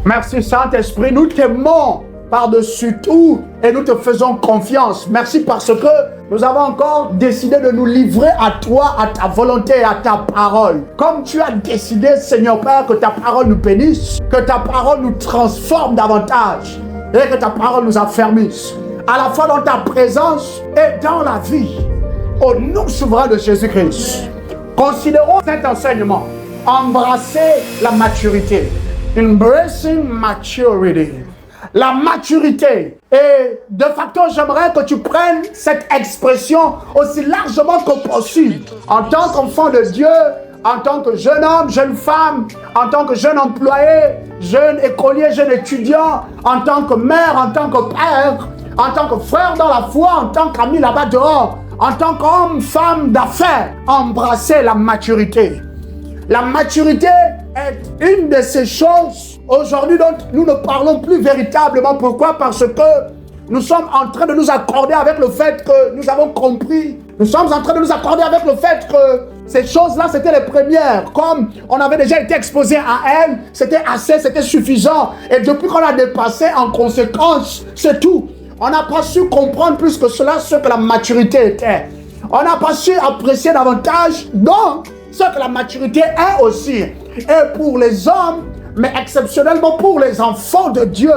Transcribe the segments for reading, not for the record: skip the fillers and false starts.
Merci Saint-Esprit, nous t'aimons par-dessus tout et nous te faisons confiance. Merci parce que nous avons encore décidé de nous livrer à toi, à ta volonté et à ta parole. Comme tu as décidé, Seigneur Père, que ta parole nous bénisse, que ta parole nous transforme davantage et que ta parole nous affermisse, à la fois dans ta présence et dans la vie. Au nom souverain de Jésus-Christ, considérons cet enseignement. Embrasser la maturité. Embracing maturity. La maturité. Et de facto, j'aimerais que tu prennes cette expression aussi largement que possible. En tant qu'enfant de Dieu, en tant que jeune homme, jeune femme, en tant que jeune employé, jeune écolier, jeune étudiant, en tant que mère, en tant que père, en tant que frère dans la foi, en tant qu'ami là-bas dehors, en tant qu'homme, femme d'affaires, embrasser la maturité. La maturité est une de ces choses aujourd'hui dont nous ne parlons plus véritablement. Pourquoi? Parce que nous sommes en train de nous accorder avec le fait que nous avons compris. Nous sommes en train de nous accorder avec le fait que ces choses-là, c'était les premières. Comme on avait déjà été exposé à elles, c'était assez, c'était suffisant. Et depuis qu'on a dépassé, en conséquence, c'est tout. On n'a pas su comprendre plus que cela ce que la maturité était. On n'a pas su apprécier davantage, donc, ce que la maturité est aussi. Et pour les hommes, mais exceptionnellement pour les enfants de Dieu,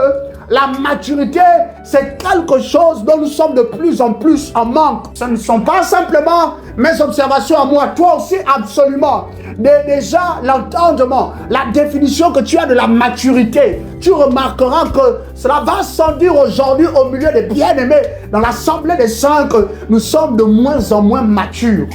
la maturité, c'est quelque chose dont nous sommes de plus en plus en manque. Ce ne sont pas simplement mes observations à moi, toi aussi absolument. Déjà, l'entendement, la définition que tu as de la maturité, tu remarqueras que cela va sans dire aujourd'hui au milieu des bien-aimés, dans l'assemblée des saints, que nous sommes de moins en moins matures.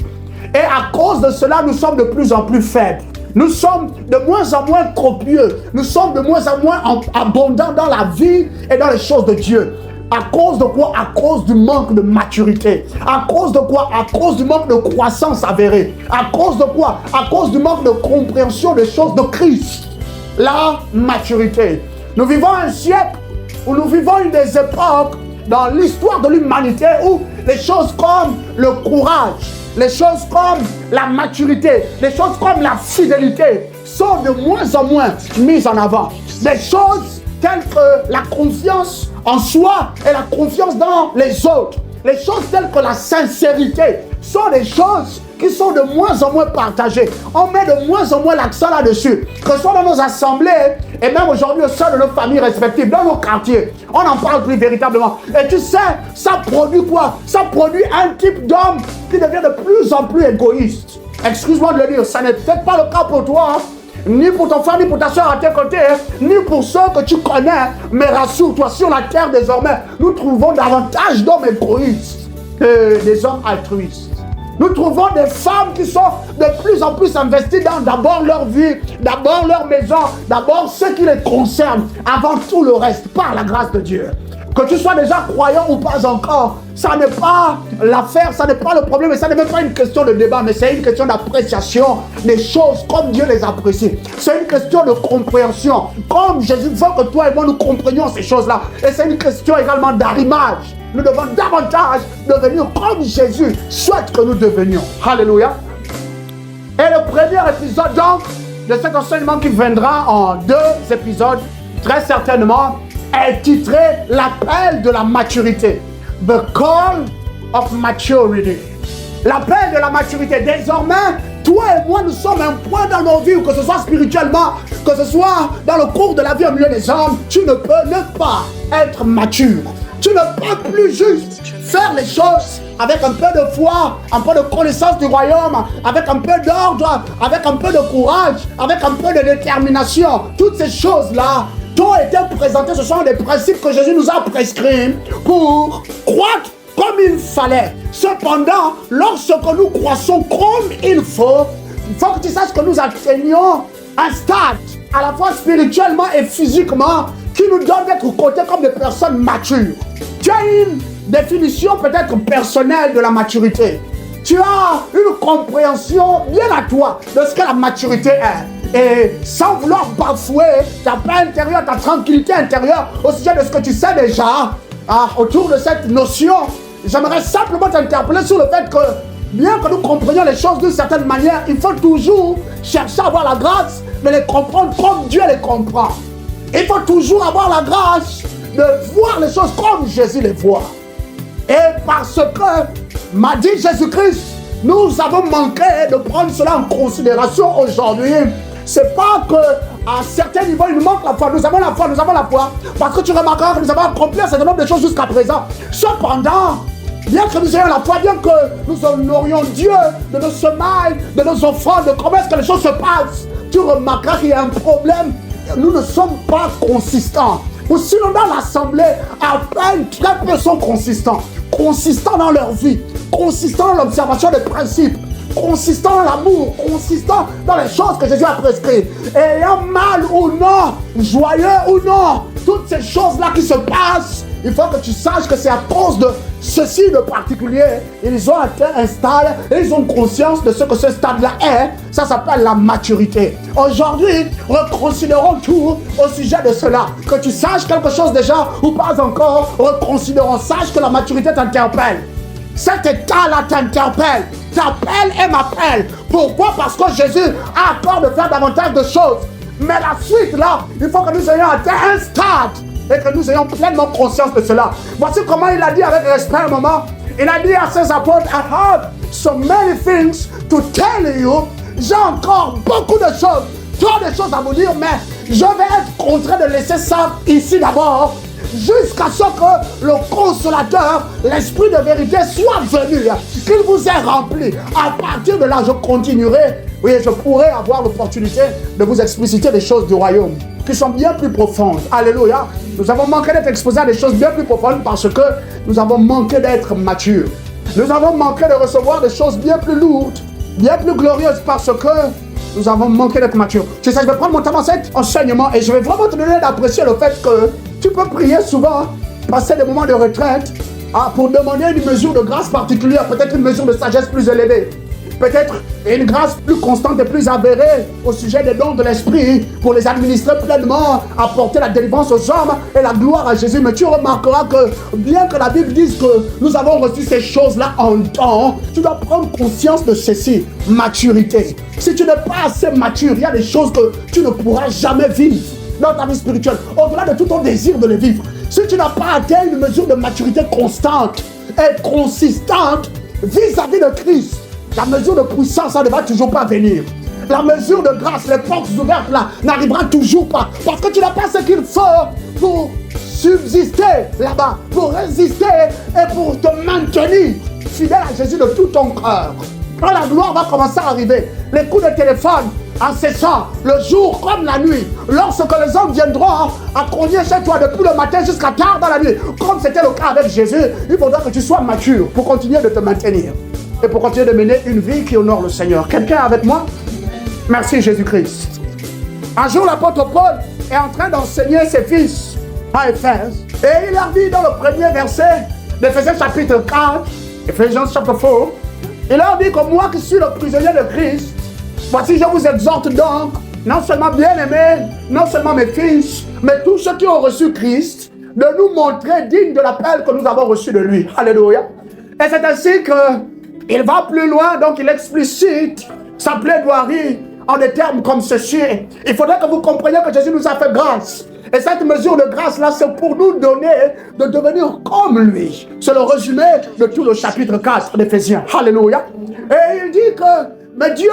Et à cause de cela, nous sommes de plus en plus faibles. Nous sommes de moins en moins copieux. Nous sommes de moins en moins abondants dans la vie et dans les choses de Dieu. À cause de quoi? À cause du manque de maturité. À cause de quoi? À cause du manque de croissance avérée. À cause de quoi? À cause du manque de compréhension des choses de Christ. La maturité. Nous vivons un siècle où nous vivons une des époques dans l'histoire de l'humanité où les choses comme le courage, les choses comme la maturité, les choses comme la fidélité sont de moins en moins mises en avant. Des choses telles que la confiance en soi et la confiance dans les autres, les choses telles que la sincérité sont des choses qui sont de moins en moins partagées. On met de moins en moins l'accent là-dessus. Que ce soit dans nos assemblées et même aujourd'hui au sein de nos familles respectives, dans nos quartiers, on n'en parle plus véritablement. Et tu sais, ça produit quoi? Ça produit un type d'homme qui devient de plus en plus égoïste. Excuse-moi de le dire, ça n'est peut-être pas le cas pour toi, hein? Ni pour ton frère, ni pour ta soeur à tes côtés, hein? Ni pour ceux que tu connais. Mais rassure-toi, sur la terre désormais, nous trouvons davantage d'hommes égoïstes que des hommes altruistes. Nous trouvons des femmes qui sont de plus en plus investies dans d'abord leur vie, d'abord leur maison, d'abord ce qui les concerne, avant tout le reste, par la grâce de Dieu. Que tu sois déjà croyant ou pas encore, ça n'est pas l'affaire, ça n'est pas le problème, et ça n'est même pas une question de débat, mais c'est une question d'appréciation des choses comme Dieu les apprécie. C'est une question de compréhension. Comme Jésus veut que toi et moi nous comprenions ces choses-là. Et c'est une question également d'arrimage. Nous devons davantage devenir comme Jésus souhaite que nous devenions. Alléluia. Et le premier épisode donc de cet enseignement qui viendra en 2 épisodes, très certainement, est titré l'appel de la maturité. The call of maturity. L'appel de la maturité. Désormais, toi et moi, nous sommes un point dans nos vies, que ce soit spirituellement, que ce soit dans le cours de la vie au milieu des hommes, tu ne peux ne pas être mature. Tu ne peux plus juste faire les choses avec un peu de foi, un peu de connaissance du royaume, avec un peu d'ordre, avec un peu de courage, avec un peu de détermination. Toutes ces choses-là t'ont été présentées, ce sont des principes que Jésus nous a prescrits pour croître comme il fallait. Cependant, lorsque nous croissons comme il faut que tu saches que nous atteignons un stade, à la fois spirituellement et physiquement, qui nous donne d'être cotés comme des personnes matures. Tu as une définition peut-être personnelle de la maturité. Tu as une compréhension bien à toi de ce que la maturité est. Et sans vouloir bafouer ta paix intérieure, ta tranquillité intérieure au sujet de ce que tu sais déjà, autour de cette notion, j'aimerais simplement t'interpeller sur le fait que bien que nous comprenions les choses d'une certaine manière, il faut toujours chercher à avoir la grâce de les comprendre comme Dieu les comprend. Il faut toujours avoir la grâce de voir les choses comme Jésus les voit. Et parce que, m'a dit Jésus-Christ, nous avons manqué de prendre cela en considération aujourd'hui. C'est pas que à certains niveaux, il nous manque la foi. Nous avons la foi, nous avons la foi. Parce que tu remarqueras que nous avons accompli un certain nombre de choses jusqu'à présent. Cependant, bien que nous ayons la foi, bien que nous honorions Dieu de nos semailles, de nos offrandes, de comment est-ce que les choses se passent, tu remarqueras qu'il y a un problème. Nous ne sommes pas consistants. Ou sinon, dans l'assemblée, à peine très peu sont consistants. Consistants dans leur vie, consistants dans l'observation des principes, consistants dans l'amour, consistants dans les choses que Jésus a prescrites. Ayant mal ou non, joyeux ou non, toutes ces choses-là qui se passent, il faut que tu saches que c'est à cause de ceci de particulier. Ils ont atteint un stade et ils ont conscience de ce que ce stade-là est. Ça s'appelle la maturité. Aujourd'hui, reconsidérons tout au sujet de cela. Que tu saches quelque chose déjà ou pas encore, reconsidérons. Sache que la maturité t'interpelle. Cet état-là t'interpelle, t'appelle et m'appelle. Pourquoi? Parce que Jésus a à cœur de faire davantage de choses. Mais la suite, là, il faut que nous ayons atteint un stade et que nous ayons pleinement conscience de cela. Voici comment il a dit avec respect un moment. Il a dit à ses apôtres, I have so many things to tell you. J'ai encore beaucoup de choses, trop de choses à vous dire, mais je vais être contraint de laisser ça ici d'abord, jusqu'à ce que le consolateur, l'esprit de vérité soit venu, qu'il vous ait rempli. À partir de là, je continuerai, oui, je pourrai avoir l'opportunité de vous expliciter des choses du royaume qui sont bien plus profondes. Alléluia. Nous avons manqué d'être exposés à des choses bien plus profondes parce que nous avons manqué d'être matures. Nous avons manqué de recevoir des choses bien plus lourdes, bien plus glorieuses parce que nous avons manqué d'être matures. Tu sais, je vais prendre mon temps dans cet enseignement et je vais vraiment te donner d'apprécier le fait que tu peux prier souvent, passer des moments de retraite pour demander une mesure de grâce particulière, peut-être une mesure de sagesse plus élevée, peut-être une grâce plus constante et plus avérée au sujet des dons de l'esprit pour les administrer pleinement, apporter la délivrance aux hommes et la gloire à Jésus. Mais tu remarqueras que bien que la Bible dise que nous avons reçu ces choses-là en temps, tu dois prendre conscience de ceci, maturité. Si tu n'es pas assez mature, il y a des choses que tu ne pourras jamais vivre dans ta vie spirituelle, au-delà de tout ton désir de les vivre. Si tu n'as pas atteint une mesure de maturité constante et consistante vis-à-vis de Christ, la mesure de puissance, ça ne va toujours pas venir. La mesure de grâce, les portes ouvertes là, n'arrivera toujours pas. Parce que tu n'as pas ce qu'il faut pour subsister là-bas, pour résister et pour te maintenir fidèle à Jésus de tout ton cœur. Quand la gloire va commencer à arriver, les coups de téléphone incessants, le jour comme la nuit, lorsque les hommes viendront à cogner chez toi depuis le matin jusqu'à tard dans la nuit, comme c'était le cas avec Jésus, il faudra que tu sois mature pour continuer de te maintenir et pour continuer de mener une vie qui honore le Seigneur. Quelqu'un avec moi? Merci Jésus-Christ. Un jour, l'apôtre Paul est en train d'enseigner ses fils à Éphèse et il leur dit dans le premier verset d'Éphésiens chapitre 4, Ephésiens chapitre 4, il leur dit que moi qui suis le prisonnier de Christ, voici je vous exhorte donc, non seulement bien-aimés, non seulement mes fils, mais tous ceux qui ont reçu Christ, de nous montrer dignes de l'appel que nous avons reçu de lui. Alléluia. Et c'est ainsi qu'il va plus loin, donc il explicite sa plaidoirie en des termes comme ceci. Il faudrait que vous compreniez que Jésus nous a fait grâce. Et cette mesure de grâce-là, c'est pour nous donner de devenir comme lui. C'est le résumé de tout le chapitre 4 d'Éphésiens. Alléluia. Et il dit que, mais Dieu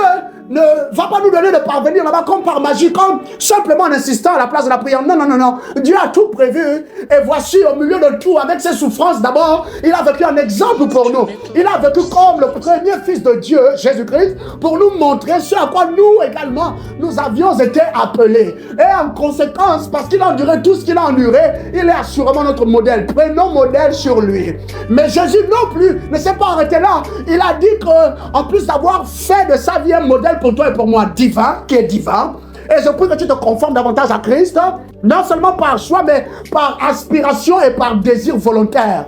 ne va pas nous donner de parvenir là-bas comme par magie, comme simplement en insistant à la place de la prière. Non, non, non, non. Dieu a tout prévu. Et voici, au milieu de tout, avec ses souffrances d'abord, il a vécu un exemple pour nous. Il a vécu comme le premier fils de Dieu, Jésus-Christ, pour nous montrer ce à quoi nous également, nous avions été appelés. Et en conséquence, parce qu'il a enduré tout ce qu'il a enduré, il est assurément notre modèle. Prenons modèle sur lui. Mais Jésus non plus ne s'est pas arrêté là. Il a dit qu'en plus d'avoir fait de sa vie un modèle pour toi et pour moi divin, qui est divin, et je prie que tu te conformes davantage à Christ, non seulement par choix, mais par aspiration et par désir volontaire.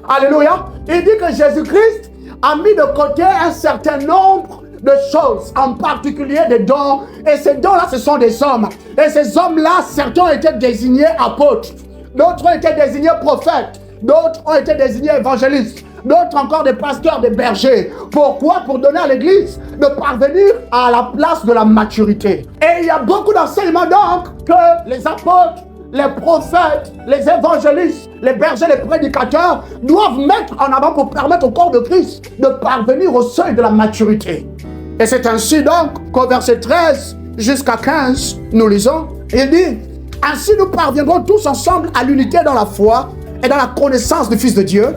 Alléluia. Il dit que Jésus-Christ a mis de côté un certain nombre de choses, en particulier des dons, et ces dons-là, ce sont des hommes. Et ces hommes-là, certains ont été désignés apôtres, d'autres ont été désignés prophètes, d'autres ont été désignés évangélistes, d'autres encore des pasteurs, des bergers. Pourquoi? Pour donner à l'Église de parvenir à la place de la maturité. Et il y a beaucoup d'enseignements donc que les apôtres les prophètes, les évangélistes, les bergers, les prédicateurs doivent mettre en avant pour permettre au corps de Christ de parvenir au seuil de la maturité. Et c'est ainsi donc qu'au verset 13 jusqu'à 15, nous lisons, il dit, « Ainsi nous parviendrons tous ensemble à l'unité dans la foi et dans la connaissance du Fils de Dieu,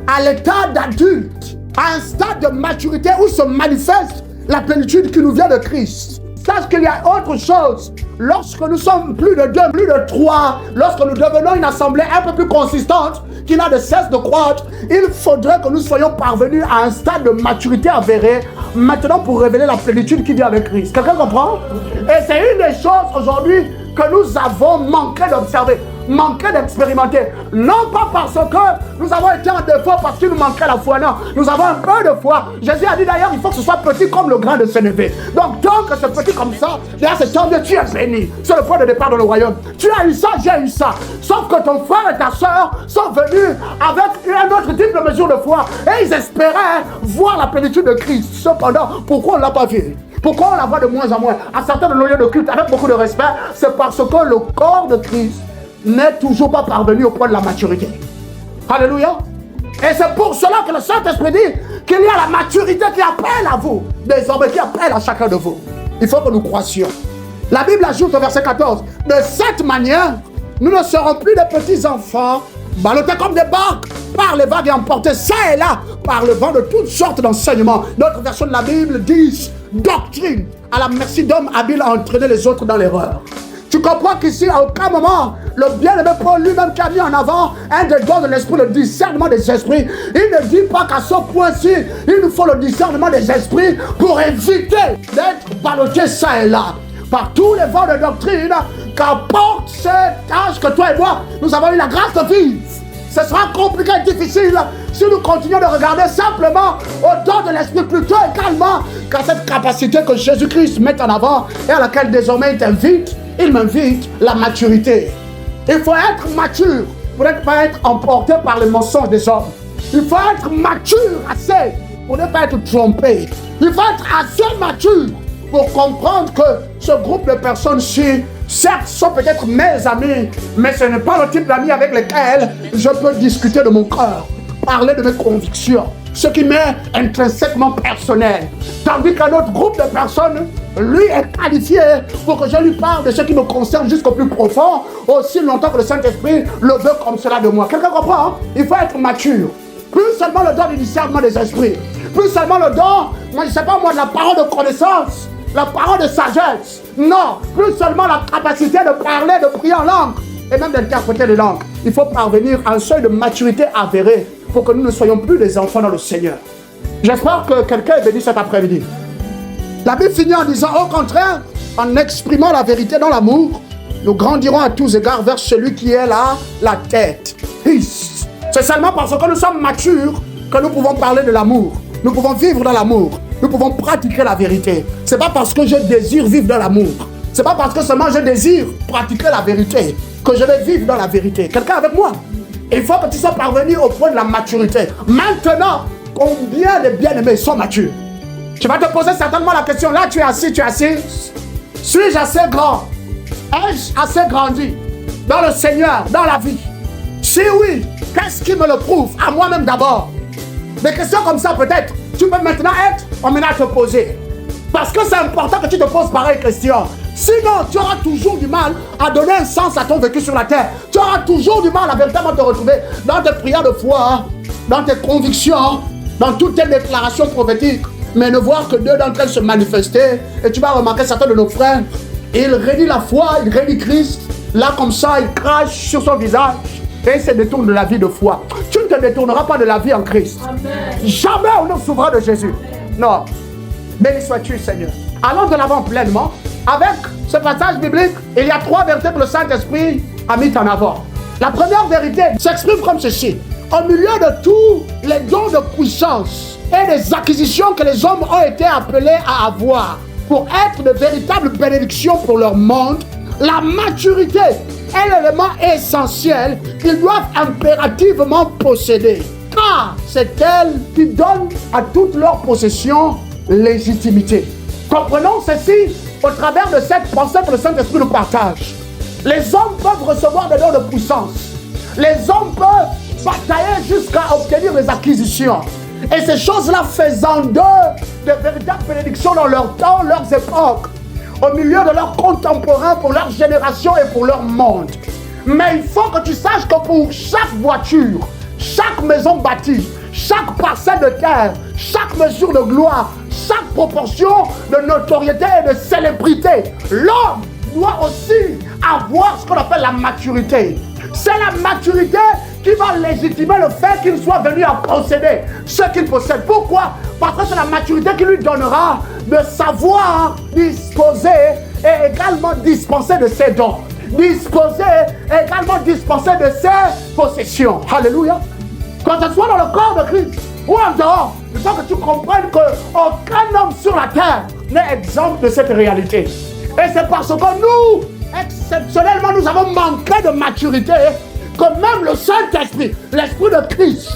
à l'état d'adulte, à un stade de maturité où se manifeste la plénitude qui nous vient de Christ. » Sache qu'il y a autre chose. Lorsque nous sommes plus de 2, plus de 3, lorsque nous devenons une assemblée un peu plus consistante, qui n'a de cesse de croître, il faudrait que nous soyons parvenus à un stade de maturité avérée, maintenant pour révéler la plénitude qui vient avec Christ. Quelqu'un comprend? Et c'est une des choses aujourd'hui que nous avons manqué d'observer, manqué d'expérimenter. Non pas parce que nous avons été en défaut, parce qu'il nous manquait la foi, non. Nous avons un peu de foi. Jésus a dit d'ailleurs, il faut que ce soit petit comme le grain de sénévé. Donc tant que c'est petit comme ça, d'ailleurs c'est tant mieux, tu es béni. C'est le point de départ dans le royaume. Tu as eu ça, j'ai eu ça. Sauf que ton frère et ta soeur sont venus avec un autre type de mesure de foi. Et ils espéraient voir la plénitude de Christ. Cependant, pourquoi on ne l'a pas vu? Pourquoi on la voit de moins en moins? À certains de nos lieux de culte, avec beaucoup de respect, c'est parce que le corps de Christ n'est toujours pas parvenu au point de la maturité. Alléluia. Et c'est pour cela que le Saint-Esprit dit qu'il y a la maturité qui appelle à vous, désormais qui appelle à chacun de vous. Il faut que nous croissions. La Bible ajoute au verset 14, de cette manière, nous ne serons plus des petits enfants, ballottés comme des barques par les vagues et emportés ça et là par le vent de toutes sortes d'enseignements. D'autres versions de la Bible disent doctrine, à la merci d'hommes habiles à entraîner les autres dans l'erreur. Tu comprends qu'ici, à aucun moment, le bien-aimé Paul lui-même qui a mis en avant un des dons de l'esprit, le discernement des esprits, il ne dit pas qu'à ce point-ci, il nous faut le discernement des esprits pour éviter d'être ballottés ça et là par tous les vents de doctrine qu'apporte cet âge que toi et moi, nous avons eu la grâce de vivre. Ce sera compliqué et difficile si nous continuons de regarder simplement au don de l'esprit plutôt également qu'à cette capacité que Jésus-Christ met en avant et à laquelle désormais il m'invite la maturité. Il faut être mature pour ne pas être emporté par les mensonges des hommes. Il faut être mature assez pour ne pas être trompé. Il faut être assez mature pour comprendre que ce groupe de personnes-ci, certes, sont peut-être mes amis, mais ce n'est pas le type d'amis avec lesquels je peux discuter de mon cœur, parler de mes convictions, ce qui m'est intrinsèquement personnel. Tandis qu'un autre groupe de personnes, lui, est qualifié pour que je lui parle de ce qui me concerne jusqu'au plus profond, aussi longtemps que le Saint-Esprit le veut comme cela de moi. Quelqu'un comprend, hein? Il faut être mature. Plus seulement le don du discernement des esprits, plus seulement le don, moi je ne sais pas moi, de la parole de connaissance, la parole de sagesse. Non, plus seulement la capacité de parler, de prier en langue et même d'interpréter les langues. Il faut parvenir à un seuil de maturité avéré pour que nous ne soyons plus des enfants dans le Seigneur. J'espère que quelqu'un est béni cet après-midi. La Bible finit en disant, au contraire, en exprimant la vérité dans l'amour, nous grandirons à tous égards vers celui qui est là, la tête, Christ. C'est seulement parce que nous sommes matures que nous pouvons parler de l'amour. Nous pouvons vivre dans l'amour. Nous pouvons pratiquer la vérité. C'est pas parce que je désire vivre dans l'amour. C'est pas parce que seulement je désire pratiquer la vérité que je vais vivre dans la vérité. Quelqu'un avec moi? Il faut que tu sois parvenu au point de la maturité. Maintenant, combien de bien-aimés sont matures? Tu vas te poser certainement la question. Là, tu es assis, Suis-je assez grand? Ai-je assez grandi dans le Seigneur, dans la vie? Si oui, qu'est-ce qui me le prouve? À moi-même d'abord. Des questions comme ça, peut-être, tu peux maintenant être emmené à te poser. Parce que c'est important que tu te poses pareille question. Sinon, tu auras toujours du mal à donner un sens à ton vécu sur la terre. Tu auras toujours du mal à véritablement te retrouver dans tes prières de foi, dans tes convictions, dans toutes tes déclarations prophétiques. Mais ne voir que deux d'entre elles se manifester. Et tu vas remarquer certains de nos frères, ils rédient la foi, ils rédient Christ. Là, comme ça, ils crachent sur son visage. Et ils se détournent de la vie de foi. Tu ne te détourneras pas de la vie en Christ. Amen. Jamais au nom souverain de Jésus. Non. Béni sois-tu, Seigneur. Allons de l'avant pleinement. Avec ce passage biblique, il y a 3 vérités que le Saint-Esprit a mis en avant. La première vérité s'exprime comme ceci. Au milieu de tous les dons de puissance et des acquisitions que les hommes ont été appelés à avoir pour être de véritables bénédictions pour leur monde, la maturité est l'élément essentiel qu'ils doivent impérativement posséder. Car c'est elle qui donne à toute leur possession légitimité. Comprenons ceci au travers de cette pensée que le Saint-Esprit nous partage. Les hommes peuvent recevoir des dons de puissance. Les hommes peuvent batailler jusqu'à obtenir des acquisitions. Et ces choses-là faisant d'eux de véritables bénédictions dans leur temps, leurs époques, au milieu de leurs contemporains, pour leur génération et pour leur monde. Mais il faut que tu saches que pour chaque voiture, chaque maison bâtie, chaque parcelle de terre, chaque mesure de gloire, chaque proportion de notoriété et de célébrité, l'homme doit aussi avoir ce qu'on appelle la maturité. C'est la maturité qui va légitimer le fait qu'il soit venu à posséder ce qu'il possède. Pourquoi? Parce que c'est la maturité qui lui donnera de savoir disposer et également dispenser de ses dons. Disposer et également dispenser de ses possessions. Alléluia. Quand ce soit dans le corps de Christ ou en dehors, il faut que tu comprennes qu'aucun homme sur la terre n'est exempt de cette réalité. Et c'est parce que nous, exceptionnellement, nous avons manqué de maturité que même le Saint-Esprit, l'Esprit de Christ,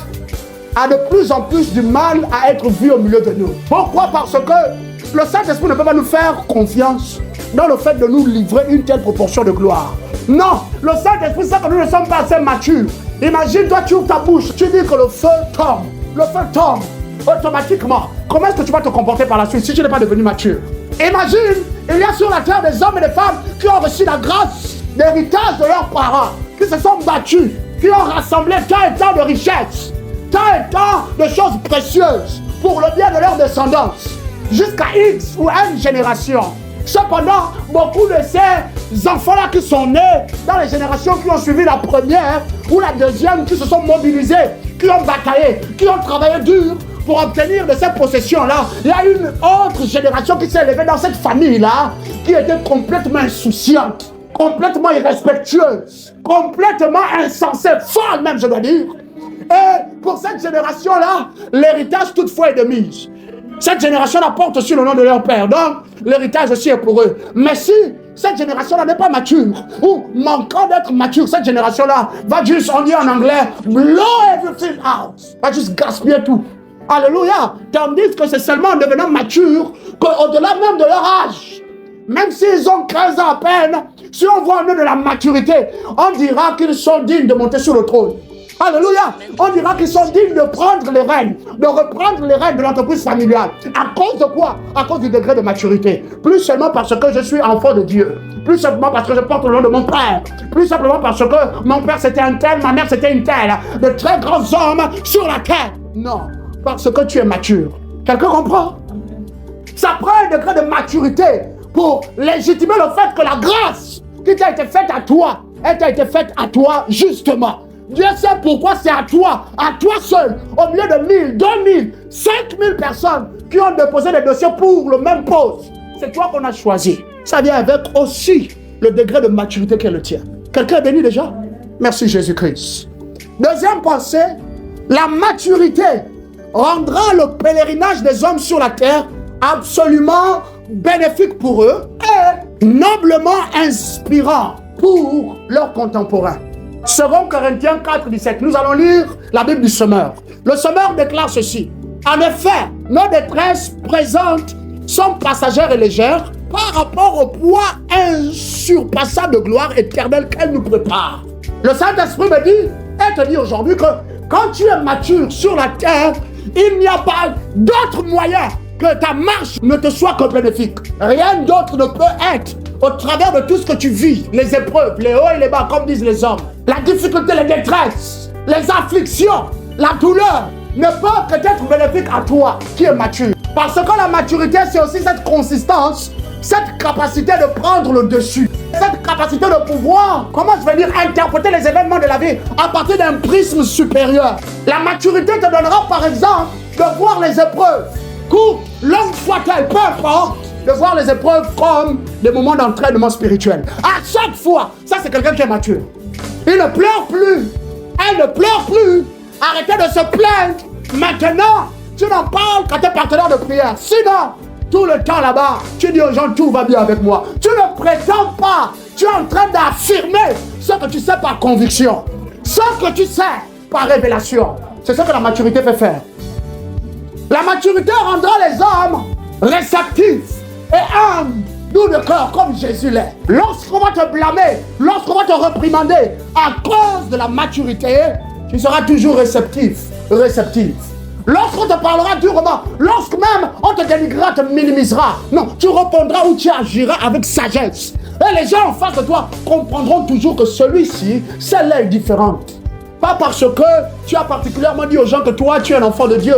a de plus en plus du mal à être vu au milieu de nous. Pourquoi? Parce que le Saint-Esprit ne peut pas nous faire confiance dans le fait de nous livrer une telle proportion de gloire. Non, le Saint-Esprit sait que nous ne sommes pas assez matures. Imagine-toi, tu ouvres ta bouche, tu dis que le feu tombe. Le feu tombe automatiquement. Comment est-ce que tu vas te comporter par la suite si tu n'es pas devenu mature? Imagine, il y a sur la terre des hommes et des femmes qui ont reçu la grâce d'héritage de leurs parents, qui se sont battus, qui ont rassemblé tant et tant de richesses, tant et tant de choses précieuses pour le bien de leur descendance, jusqu'à X ou N génération. Cependant, beaucoup de ces enfants-là qui sont nés dans les générations qui ont suivi la première ou la deuxième, qui se sont mobilisés, qui ont bataillé, qui ont travaillé dur pour obtenir de ces possessions-là, il y a une autre génération qui s'est élevée dans cette famille-là, qui était complètement insouciante, complètement irrespectueuse, complètement insensée, folle même, je dois dire. Et pour cette génération-là, l'héritage toutefois est de mise. Cette génération-là porte aussi le nom de leur père, donc l'héritage aussi est pour eux. Mais si cette génération-là n'est pas mature, ou manquant d'être mature, cette génération-là va juste, on dit en anglais, blow everything out, va juste gaspiller tout. Alléluia. Tandis que c'est seulement en devenant mature qu'au-delà même de leur âge, même s'ils ont 15 ans à peine, si on voit en eux de la maturité, on dira qu'ils sont dignes de monter sur le trône. Alléluia. On dira qu'ils sont dignes de prendre les rênes, de reprendre les rênes de l'entreprise familiale. À cause de quoi? À cause du degré de maturité. Plus seulement parce que je suis enfant de Dieu. Plus simplement parce que je porte le nom de mon père. Plus simplement parce que mon père c'était un tel, ma mère c'était une telle. De très grands hommes sur la terre. Non. Parce que tu es mature. Quelqu'un comprend? Ça prend un degré de maturité pour légitimer le fait que la grâce qui t'a été faite à toi, elle t'a été faite à toi justement. Dieu sait pourquoi c'est à toi seul, au milieu de 1000, 2000, 5000 personnes qui ont déposé des dossiers pour le même poste. C'est toi qu'on a choisi. Ça vient avec aussi le degré de maturité qui est le tien. Quelqu'un est béni déjà? Merci Jésus-Christ. Deuxième pensée, la maturité rendra le pèlerinage des hommes sur la terre absolument bénéfique pour eux et noblement inspirant pour leurs contemporains. Second Corinthiens 4, 17, nous allons lire la Bible du semeur. Le semeur déclare ceci. En effet, nos détresses présentes sont passagères et légères par rapport au poids insurpassable de gloire éternelle qu'elle nous prépare. Le Saint-Esprit me dit, et te dit aujourd'hui que quand tu es mature sur la terre, il n'y a pas d'autre moyen que ta marche ne te soit que bénéfique. Rien d'autre ne peut être au travers de tout ce que tu vis, les épreuves, les hauts et les bas, comme disent les hommes, la difficulté, les détresses, les afflictions, la douleur, ne peut que être bénéfique à toi qui es mature. Parce que la maturité, c'est aussi cette consistance, cette capacité de prendre le dessus, cette capacité de pouvoir, comment je vais dire, interpréter les événements de la vie à partir d'un prisme supérieur. La maturité te donnera par exemple de voir les épreuves, courtes, longues, soit-elles, peu importe, de voir les épreuves comme des moments d'entraînement spirituel. À chaque fois, ça c'est quelqu'un qui est mature. Il ne pleure plus, elle ne pleure plus. Arrêtez de se plaindre. Maintenant, tu n'en parles qu'à tes partenaires de prière. Sinon, tout le temps là-bas, tu dis aux gens tout va bien avec moi. Tu ne prétends pas. Tu es en train d'affirmer ce que tu sais par conviction. Ce que tu sais par révélation. C'est ce que la maturité fait faire. La maturité rendra les hommes réceptifs et humbles doux de cœur comme Jésus l'est. Lorsqu'on va te blâmer, lorsqu'on va te réprimander à cause de la maturité, tu seras toujours réceptif, réceptive. Lorsqu'on te parlera durement, lorsque même on te dénigrera, te minimisera, non, tu répondras ou tu agiras avec sagesse. Et les gens en face de toi comprendront toujours que celui-ci, celle-là est différente. Pas parce que tu as particulièrement dit aux gens que toi, tu es un enfant de Dieu,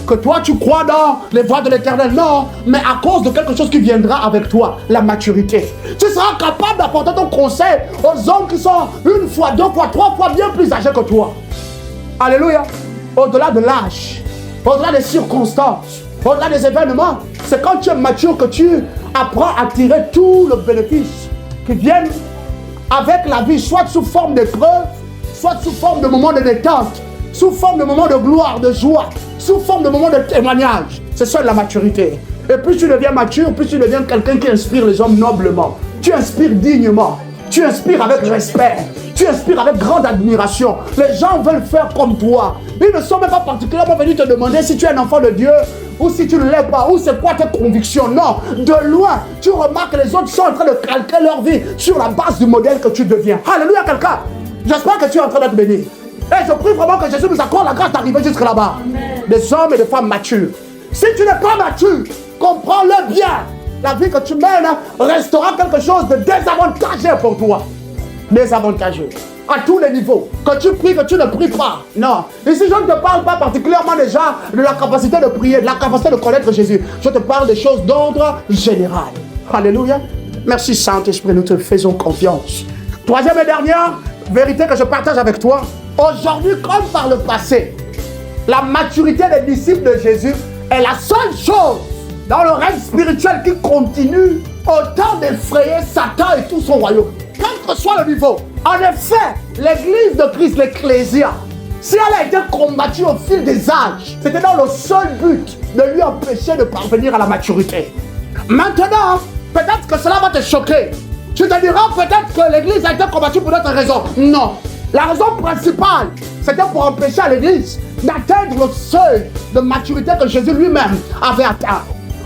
que toi, tu crois dans les voies de l'Éternel, non, mais à cause de quelque chose qui viendra avec toi, la maturité. Tu seras capable d'apporter ton conseil aux hommes qui sont une fois, deux fois, trois fois bien plus âgés que toi. Alléluia. Au-delà de l'âge, au-delà des circonstances, au-delà des événements, c'est quand tu es mature que tu apprends à tirer tout le bénéfice qui viennent avec la vie, soit sous forme d'épreuves, soit sous forme de moments de détente, sous forme de moments de gloire, de joie, sous forme de moments de témoignage. C'est ça la maturité. Et plus tu deviens mature, plus tu deviens quelqu'un qui inspire les hommes noblement. Tu inspires dignement. Tu inspires avec respect. Tu inspires avec grande admiration. Les gens veulent faire comme toi. Ils ne sont même pas particulièrement venus te demander si tu es un enfant de Dieu ou si tu ne l'es pas, ou c'est quoi tes convictions. Non, de loin, tu remarques que les autres sont en train de calquer leur vie sur la base du modèle que tu deviens. Alléluia, quelqu'un. J'espère que tu es en train d'être béni. Et je prie vraiment que Jésus nous accorde la grâce d'arriver jusque là-bas. Des hommes et des femmes matures. Si tu n'es pas mature, comprends-le bien. La vie que tu mènes restera quelque chose de désavantageux pour toi. Désavantageux. À tous les niveaux. Que tu pries, que tu ne pries pas. Non. Ici, je ne te parle pas particulièrement déjà de la capacité de prier, de la capacité de connaître Jésus. Je te parle des choses d'ordre général. Alléluia. Merci Saint-Esprit, nous te faisons confiance. Troisième et dernière vérité que je partage avec toi. Aujourd'hui, comme par le passé, la maturité des disciples de Jésus est la seule chose dans le règne spirituel qui continue autant d'effrayer Satan et tout son royaume. Quel que soit le niveau. En effet, l'église de Christ, l'ecclésia, si elle a été combattue au fil des âges, c'était dans le seul but de lui empêcher de parvenir à la maturité. Maintenant, peut-être que cela va te choquer. Tu te diras peut-être que l'église a été combattue pour d'autres raisons. Non. La raison principale, c'était pour empêcher à l'église d'atteindre le seuil de maturité que Jésus lui-même avait atteint.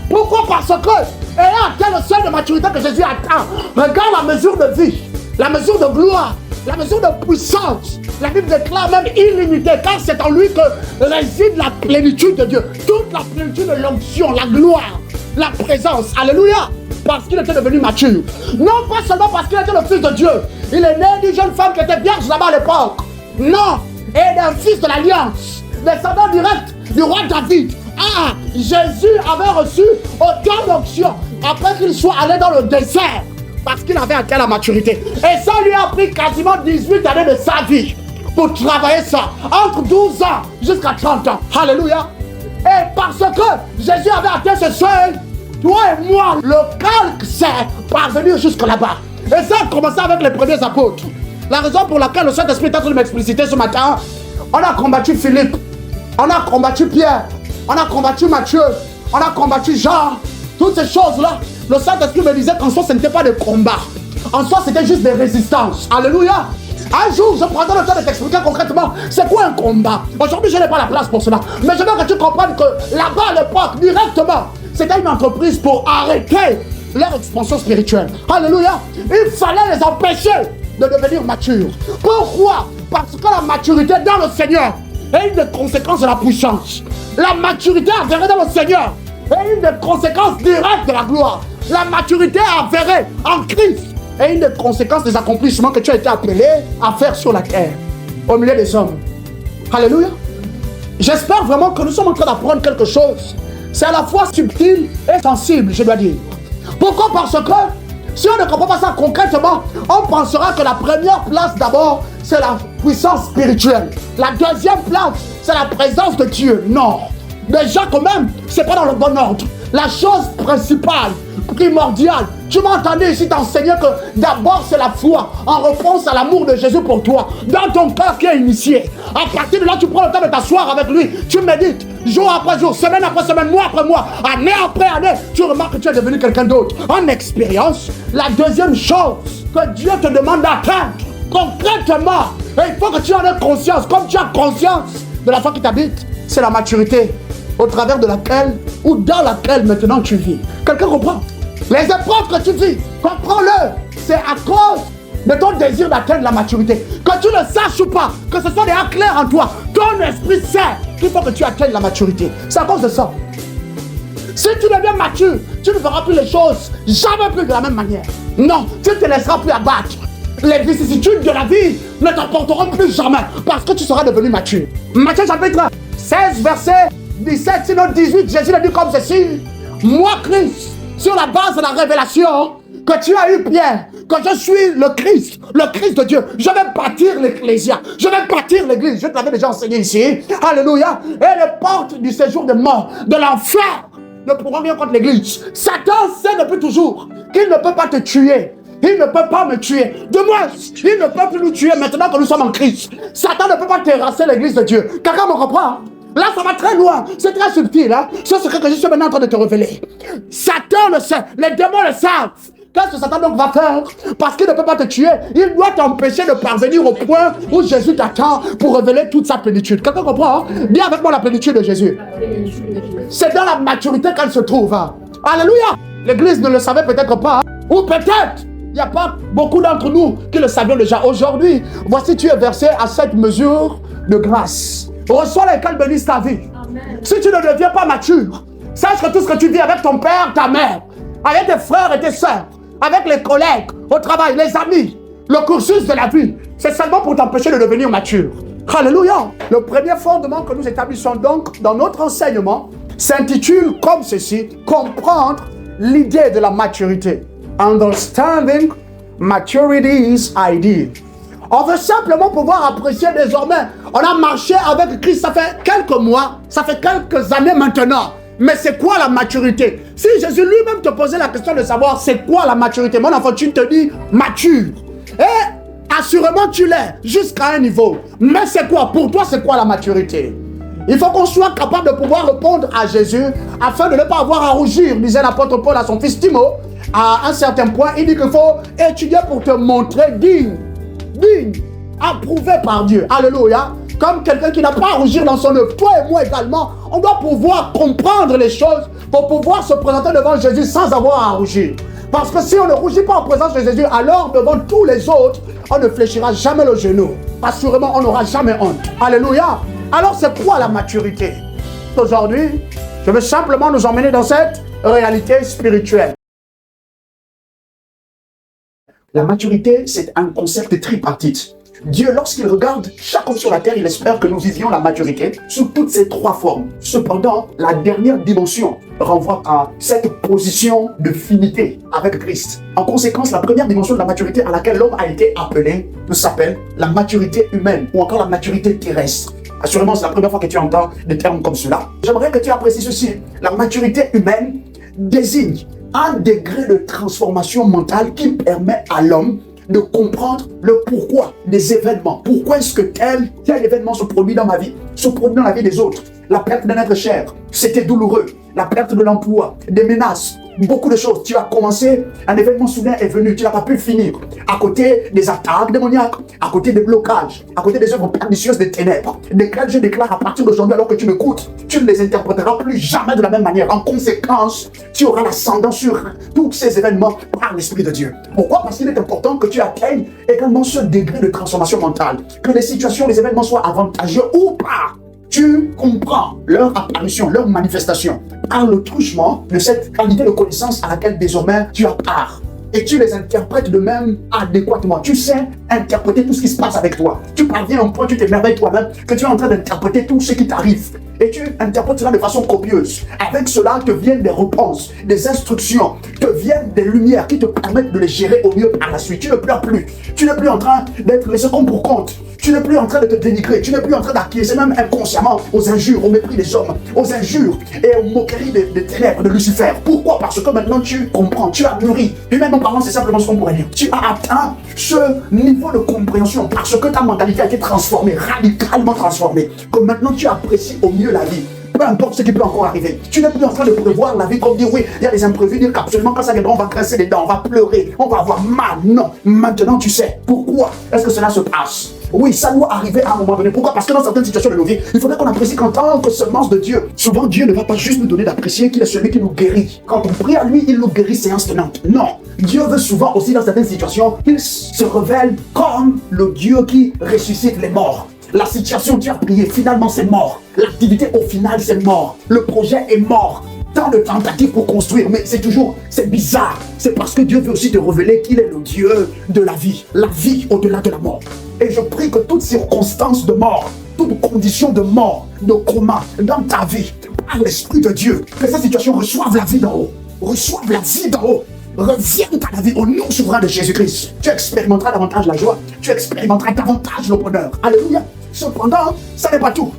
Pourquoi? Parce que, ayant atteint le seuil de maturité que Jésus atteint, regarde la mesure de vie, la mesure de gloire, la mesure de puissance. La Bible déclare même illimité, car c'est en lui que réside la plénitude de Dieu. Toute la plénitude de l'onction, la gloire, la présence. Alléluia. Parce qu'il était devenu mature. Non pas seulement parce qu'il était le fils de Dieu. Il est né d'une jeune femme qui était vierge là-bas à l'époque. Non. Et d'un fils de l'Alliance, descendant direct du roi David. Ah, Jésus avait reçu autant d'onction après qu'il soit allé dans le désert. Parce qu'il avait atteint la maturité. Et ça lui a pris quasiment 18 années de sa vie pour travailler ça. Entre 12 ans jusqu'à 30 ans. Alléluia. Et parce que Jésus avait atteint ce seuil, toi et moi, le calque s'est parvenu jusque là-bas. Et ça a commencé avec les premiers apôtres. La raison pour laquelle le Saint-Esprit est en train de m'expliciter ce matin, on a combattu Philippe, on a combattu Pierre, on a combattu Matthieu, on a combattu Jean. Toutes ces choses-là, le Saint-Esprit me disait qu'en soi, ce n'était pas des combats. En soi, c'était juste des résistances. Alléluia. Un jour, je prendrai le temps de t'expliquer concrètement c'est quoi un combat. Aujourd'hui, je n'ai pas la place pour cela. Mais je veux que tu comprennes que là-bas, à l'époque, directement, c'était une entreprise pour arrêter leur expansion spirituelle. Alléluia. Il fallait les empêcher de devenir matures. Pourquoi? Parce que la maturité dans le Seigneur est une des conséquences de la puissance. La maturité avérée dans le Seigneur est une des conséquences directes de la gloire. La maturité avérée en Christ est une des conséquences des accomplissements que tu as été appelé à faire sur la terre, au milieu des hommes. Alléluia. J'espère vraiment que nous sommes en train d'apprendre quelque chose. C'est à la fois subtil et sensible, je dois dire. Pourquoi? Parce que si on ne comprend pas ça concrètement, on pensera que la première place d'abord, c'est la puissance spirituelle. La deuxième place, c'est la présence de Dieu. Non. Déjà quand même, c'est pas dans le bon ordre. La chose principale, primordiale, tu m'as entendu ici t'enseigner que d'abord c'est la foi en réponse à l'amour de Jésus pour toi, dans ton cœur qui est initié. À partir de là, tu prends le temps de t'asseoir avec lui, tu médites, jour après jour, semaine après semaine, mois après mois, année après année, tu remarques que tu es devenu quelqu'un d'autre. En expérience, la deuxième chose que Dieu te demande d'atteindre, concrètement, et il faut que tu en aies conscience, comme tu as conscience de la foi qui t'habite, c'est la maturité au travers de laquelle ou dans laquelle maintenant tu vis. Quelqu'un comprend? Les épreuves que tu vis, comprends-le, c'est à cause de ton désir d'atteindre la maturité. Que tu le saches ou pas, que ce soit déjà clair en toi, ton esprit sait qu'il faut que tu atteignes la maturité. C'est à cause de ça. Si tu deviens mature, tu ne feras plus les choses jamais plus de la même manière. Non, tu ne te laisseras plus abattre. Les vicissitudes de la vie ne t'emporteront plus jamais parce que tu seras devenu mature. Matthieu chapitre 16, verset 17, sinon 18, Jésus l'a dit comme ceci. Moi, Christ, sur la base de la révélation que tu as eu, Pierre, que je suis le Christ de Dieu. Je vais bâtir l'ecclésia, je vais bâtir l'église. Je te l'avais déjà enseigné ici. Alléluia. Et les portes du séjour de mort, de l'enfer, ne pourront rien contre l'église. Satan sait depuis toujours qu'il ne peut pas te tuer. Il ne peut pas me tuer. De moi, il ne peut plus nous tuer maintenant que nous sommes en Christ. Satan ne peut pas terrasser l'église de Dieu. Quelqu'un me comprend? Là, ça va très loin. C'est très subtil. Hein? C'est ce que je suis maintenant en train de te révéler. Satan le sait. Les démons le savent. Qu'est-ce que Satan donc va faire? Parce qu'il ne peut pas te tuer. Il doit t'empêcher de parvenir au point où Jésus t'attend pour révéler toute sa plénitude. Quelqu'un comprend? Hein? Dis avec moi la plénitude de Jésus. C'est dans la maturité qu'elle se trouve. Hein? Alléluia. L'église ne le savait peut-être pas. Hein? Ou peut-être, il n'y a pas beaucoup d'entre nous qui le savions déjà. Aujourd'hui, voici tu es versé à cette mesure de grâce. Reçois-la et qu'elle bénisse ta vie. Amen. Si tu ne deviens pas mature, sache que tout ce que tu vis avec ton père, ta mère, avec tes frères et tes soeurs, avec les collègues, au travail, les amis, le cursus de la vie, c'est seulement pour t'empêcher de devenir mature. Alléluia. Le premier fondement que nous établissons donc dans notre enseignement s'intitule comme ceci, comprendre l'idée de la maturité. Understanding maturity's idea. On veut simplement pouvoir apprécier désormais. On a marché avec Christ, ça fait quelques mois, ça fait quelques années maintenant. Mais c'est quoi la maturité? Si Jésus lui-même te posait la question de savoir c'est quoi la maturité, mon enfant, tu te dis mature. Et assurément tu l'es jusqu'à un niveau. Mais c'est quoi? Pour toi, c'est quoi la maturité? Il faut qu'on soit capable de pouvoir répondre à Jésus afin de ne pas avoir à rougir, disait l'apôtre Paul à son fils Timo. À un certain point, il dit qu'il faut étudier pour te montrer digne, approuvé par Dieu. Alléluia. Comme quelqu'un qui n'a pas à rougir dans son œuvre. Toi et moi également, on doit pouvoir comprendre les choses pour pouvoir se présenter devant Jésus sans avoir à rougir. Parce que si on ne rougit pas en présence de Jésus, alors devant tous les autres, on ne fléchira jamais le genou. Assurément, on n'aura jamais honte. Alléluia. Alors c'est quoi la maturité? Aujourd'hui, je veux simplement nous emmener dans cette réalité spirituelle. La maturité, c'est un concept tripartite. Dieu, lorsqu'il regarde chaque homme sur la terre, il espère que nous vivions la maturité sous toutes ces trois formes. Cependant, la dernière dimension renvoie à cette position de finité avec Christ. En conséquence, la première dimension de la maturité à laquelle l'homme a été appelé s'appelle la maturité humaine ou encore la maturité terrestre. Assurément, c'est la première fois que tu entends des termes comme cela. J'aimerais que tu apprécies ceci. La maturité humaine désigne un degré de transformation mentale qui permet à l'homme de comprendre le pourquoi des événements. Pourquoi est-ce que tel événement se produit dans ma vie, se produit dans la vie des autres. La perte d'un être cher, c'était douloureux. La perte de l'emploi, des menaces, beaucoup de choses. Tu as commencé, un événement soudain est venu, tu n'as pas pu finir. À côté des attaques démoniaques, à côté des blocages, à côté des œuvres pernicieuses des ténèbres, desquelles je déclare à partir d'aujourd'hui, alors que tu m'écoutes, tu ne les interpréteras plus jamais de la même manière. En conséquence, tu auras l'ascendant sur tous ces événements par l'Esprit de Dieu. Pourquoi? Parce qu'il est important que tu atteignes également ce degré de transformation mentale. Que les situations, les événements soient avantageux ou pas. Tu comprends leur apparition, leur manifestation par le truchement de cette qualité de connaissance à laquelle désormais tu as part. Et tu les interprètes de même adéquatement. Tu sais interpréter tout ce qui se passe avec toi. Tu parviens à un point, tu t'émerveilles toi-même que tu es en train d'interpréter tout ce qui t'arrive. Et tu interprètes cela de façon copieuse. Avec cela te viennent des réponses, des instructions, te viennent des lumières qui te permettent de les gérer au mieux par la suite. Tu ne pleures plus. Tu n'es plus en train d'être laissé comme pour compte. Tu n'es plus en train de te dénigrer. Tu n'es plus en train d'acquiescer même inconsciemment aux injures, au mépris des hommes, aux injures et aux moqueries des ténèbres de Lucifer. Pourquoi? Parce que maintenant tu comprends, tu as mûri. Humainement parlant, c'est simplement ce qu'on pourrait dire. Tu as atteint ce niveau de compréhension parce que ta mentalité a été transformée, radicalement transformée. Que maintenant tu apprécies au mieux la vie. Peu importe ce qui peut encore arriver. Tu n'es plus en train de prévoir la vie comme dire oui, il y a des imprévus, dire qu'absolument quand ça viendra, on va grincer les dents, on va pleurer, on va avoir mal. Non, maintenant tu sais pourquoi est-ce que cela se passe. Oui, ça doit arriver à un moment donné. Pourquoi? Parce que dans certaines situations de nos vies, il faudrait qu'on apprécie qu'en tant que semence de Dieu, souvent Dieu ne va pas juste nous donner d'apprécier qu'il est celui qui nous guérit. Quand on prie à lui, il nous guérit séance tenante. Non. Dieu veut souvent aussi dans certaines situations, il se révèle comme le Dieu qui ressuscite les morts. La situation, tu as prié, finalement c'est mort. L'activité au final c'est mort. Le projet est mort. Tant de tentatives pour construire, mais c'est bizarre. C'est parce que Dieu veut aussi te révéler qu'il est le Dieu de la vie au-delà de la mort. Et je prie que toute circonstance de mort, toute condition de mort, de coma dans ta vie, par l'Esprit de Dieu, que cette situation reçoive la vie d'en haut. Reçoive la vie d'en haut. Revienne à la vie au nom souverain de Jésus-Christ. Tu expérimenteras davantage la joie, tu expérimenteras davantage le bonheur. Alléluia. Cependant, ça n'est pas tout.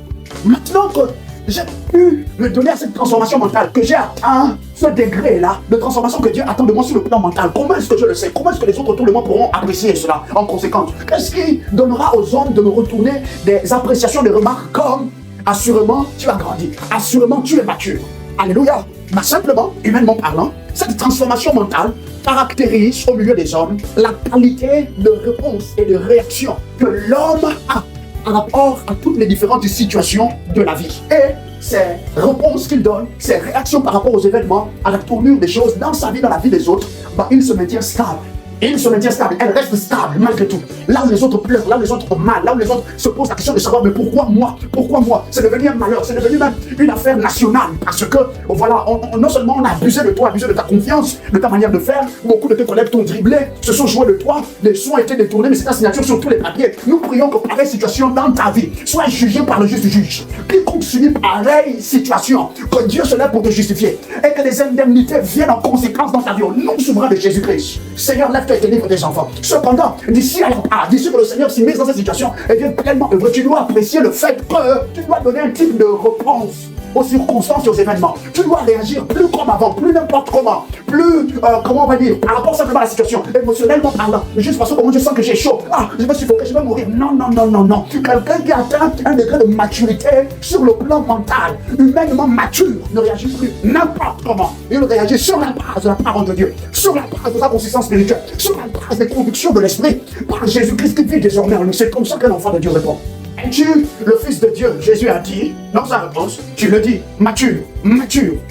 Maintenant que j'ai pu me donner à cette transformation mentale, que j'ai atteint ce degré-là de transformation que Dieu attend de moi sur le plan mental, comment est-ce que je le sais? Comment est-ce que les autres autour de moi pourront apprécier cela en conséquence? Qu'est-ce qui donnera aux hommes de me retourner des appréciations, des remarques comme assurément tu as grandi, assurément tu es mature? Alléluia. Mais simplement, humainement parlant, cette transformation mentale caractérise au milieu des hommes la qualité de réponse et de réaction que l'homme a en rapport à toutes les différentes situations de la vie. Et ces réponses qu'il donne, ces réactions par rapport aux événements, à la tournure des choses dans sa vie, dans la vie des autres, il se maintient stable. Il se maintient stable, elle reste stable malgré tout. Là où les autres pleurent, là où les autres ont mal, là où les autres se posent la question de savoir mais pourquoi moi? Pourquoi moi? C'est devenu un malheur, c'est devenu même une affaire nationale parce que voilà, non seulement on a abusé de toi, abusé de ta confiance, de ta manière de faire, beaucoup de tes collègues t'ont dribblé, se sont joués de toi, les sons ont été détournés, mais c'est ta signature sur tous les papiers. Nous prions que pareille situation dans ta vie soit jugée par le juste juge. Quiconque subit pareille situation, que Dieu se lève pour te justifier et que les indemnités viennent en conséquence dans ta vie au nom souverain de Jésus-Christ. Seigneur, lève-toi et délivre tes enfants. Cependant, d'ici que le Seigneur s'y met dans cette situation et vient pleinement œuvrer, tu dois apprécier le fait que tu dois donner un type de réponse aux circonstances et aux événements. Tu dois réagir plus comme avant, plus n'importe comment, plus, comment on va dire, par rapport simplement à la situation, émotionnellement parlant, juste parce que comment je sens que j'ai chaud, je vais suffoquer, je vais mourir. Non, non, non, non, non. Quelqu'un qui atteint un degré de maturité sur le plan mental, humainement mature, ne réagit plus n'importe comment. Il réagit sur la base de la parole de Dieu, sur la base de sa consistance spirituelle, sur la base des convictions de l'esprit, par Jésus-Christ qui vit désormais en nous. C'est comme ça qu'un enfant de Dieu répond. Es-tu le Fils de Dieu? Jésus a dit, dans sa réponse, tu le dis, mature,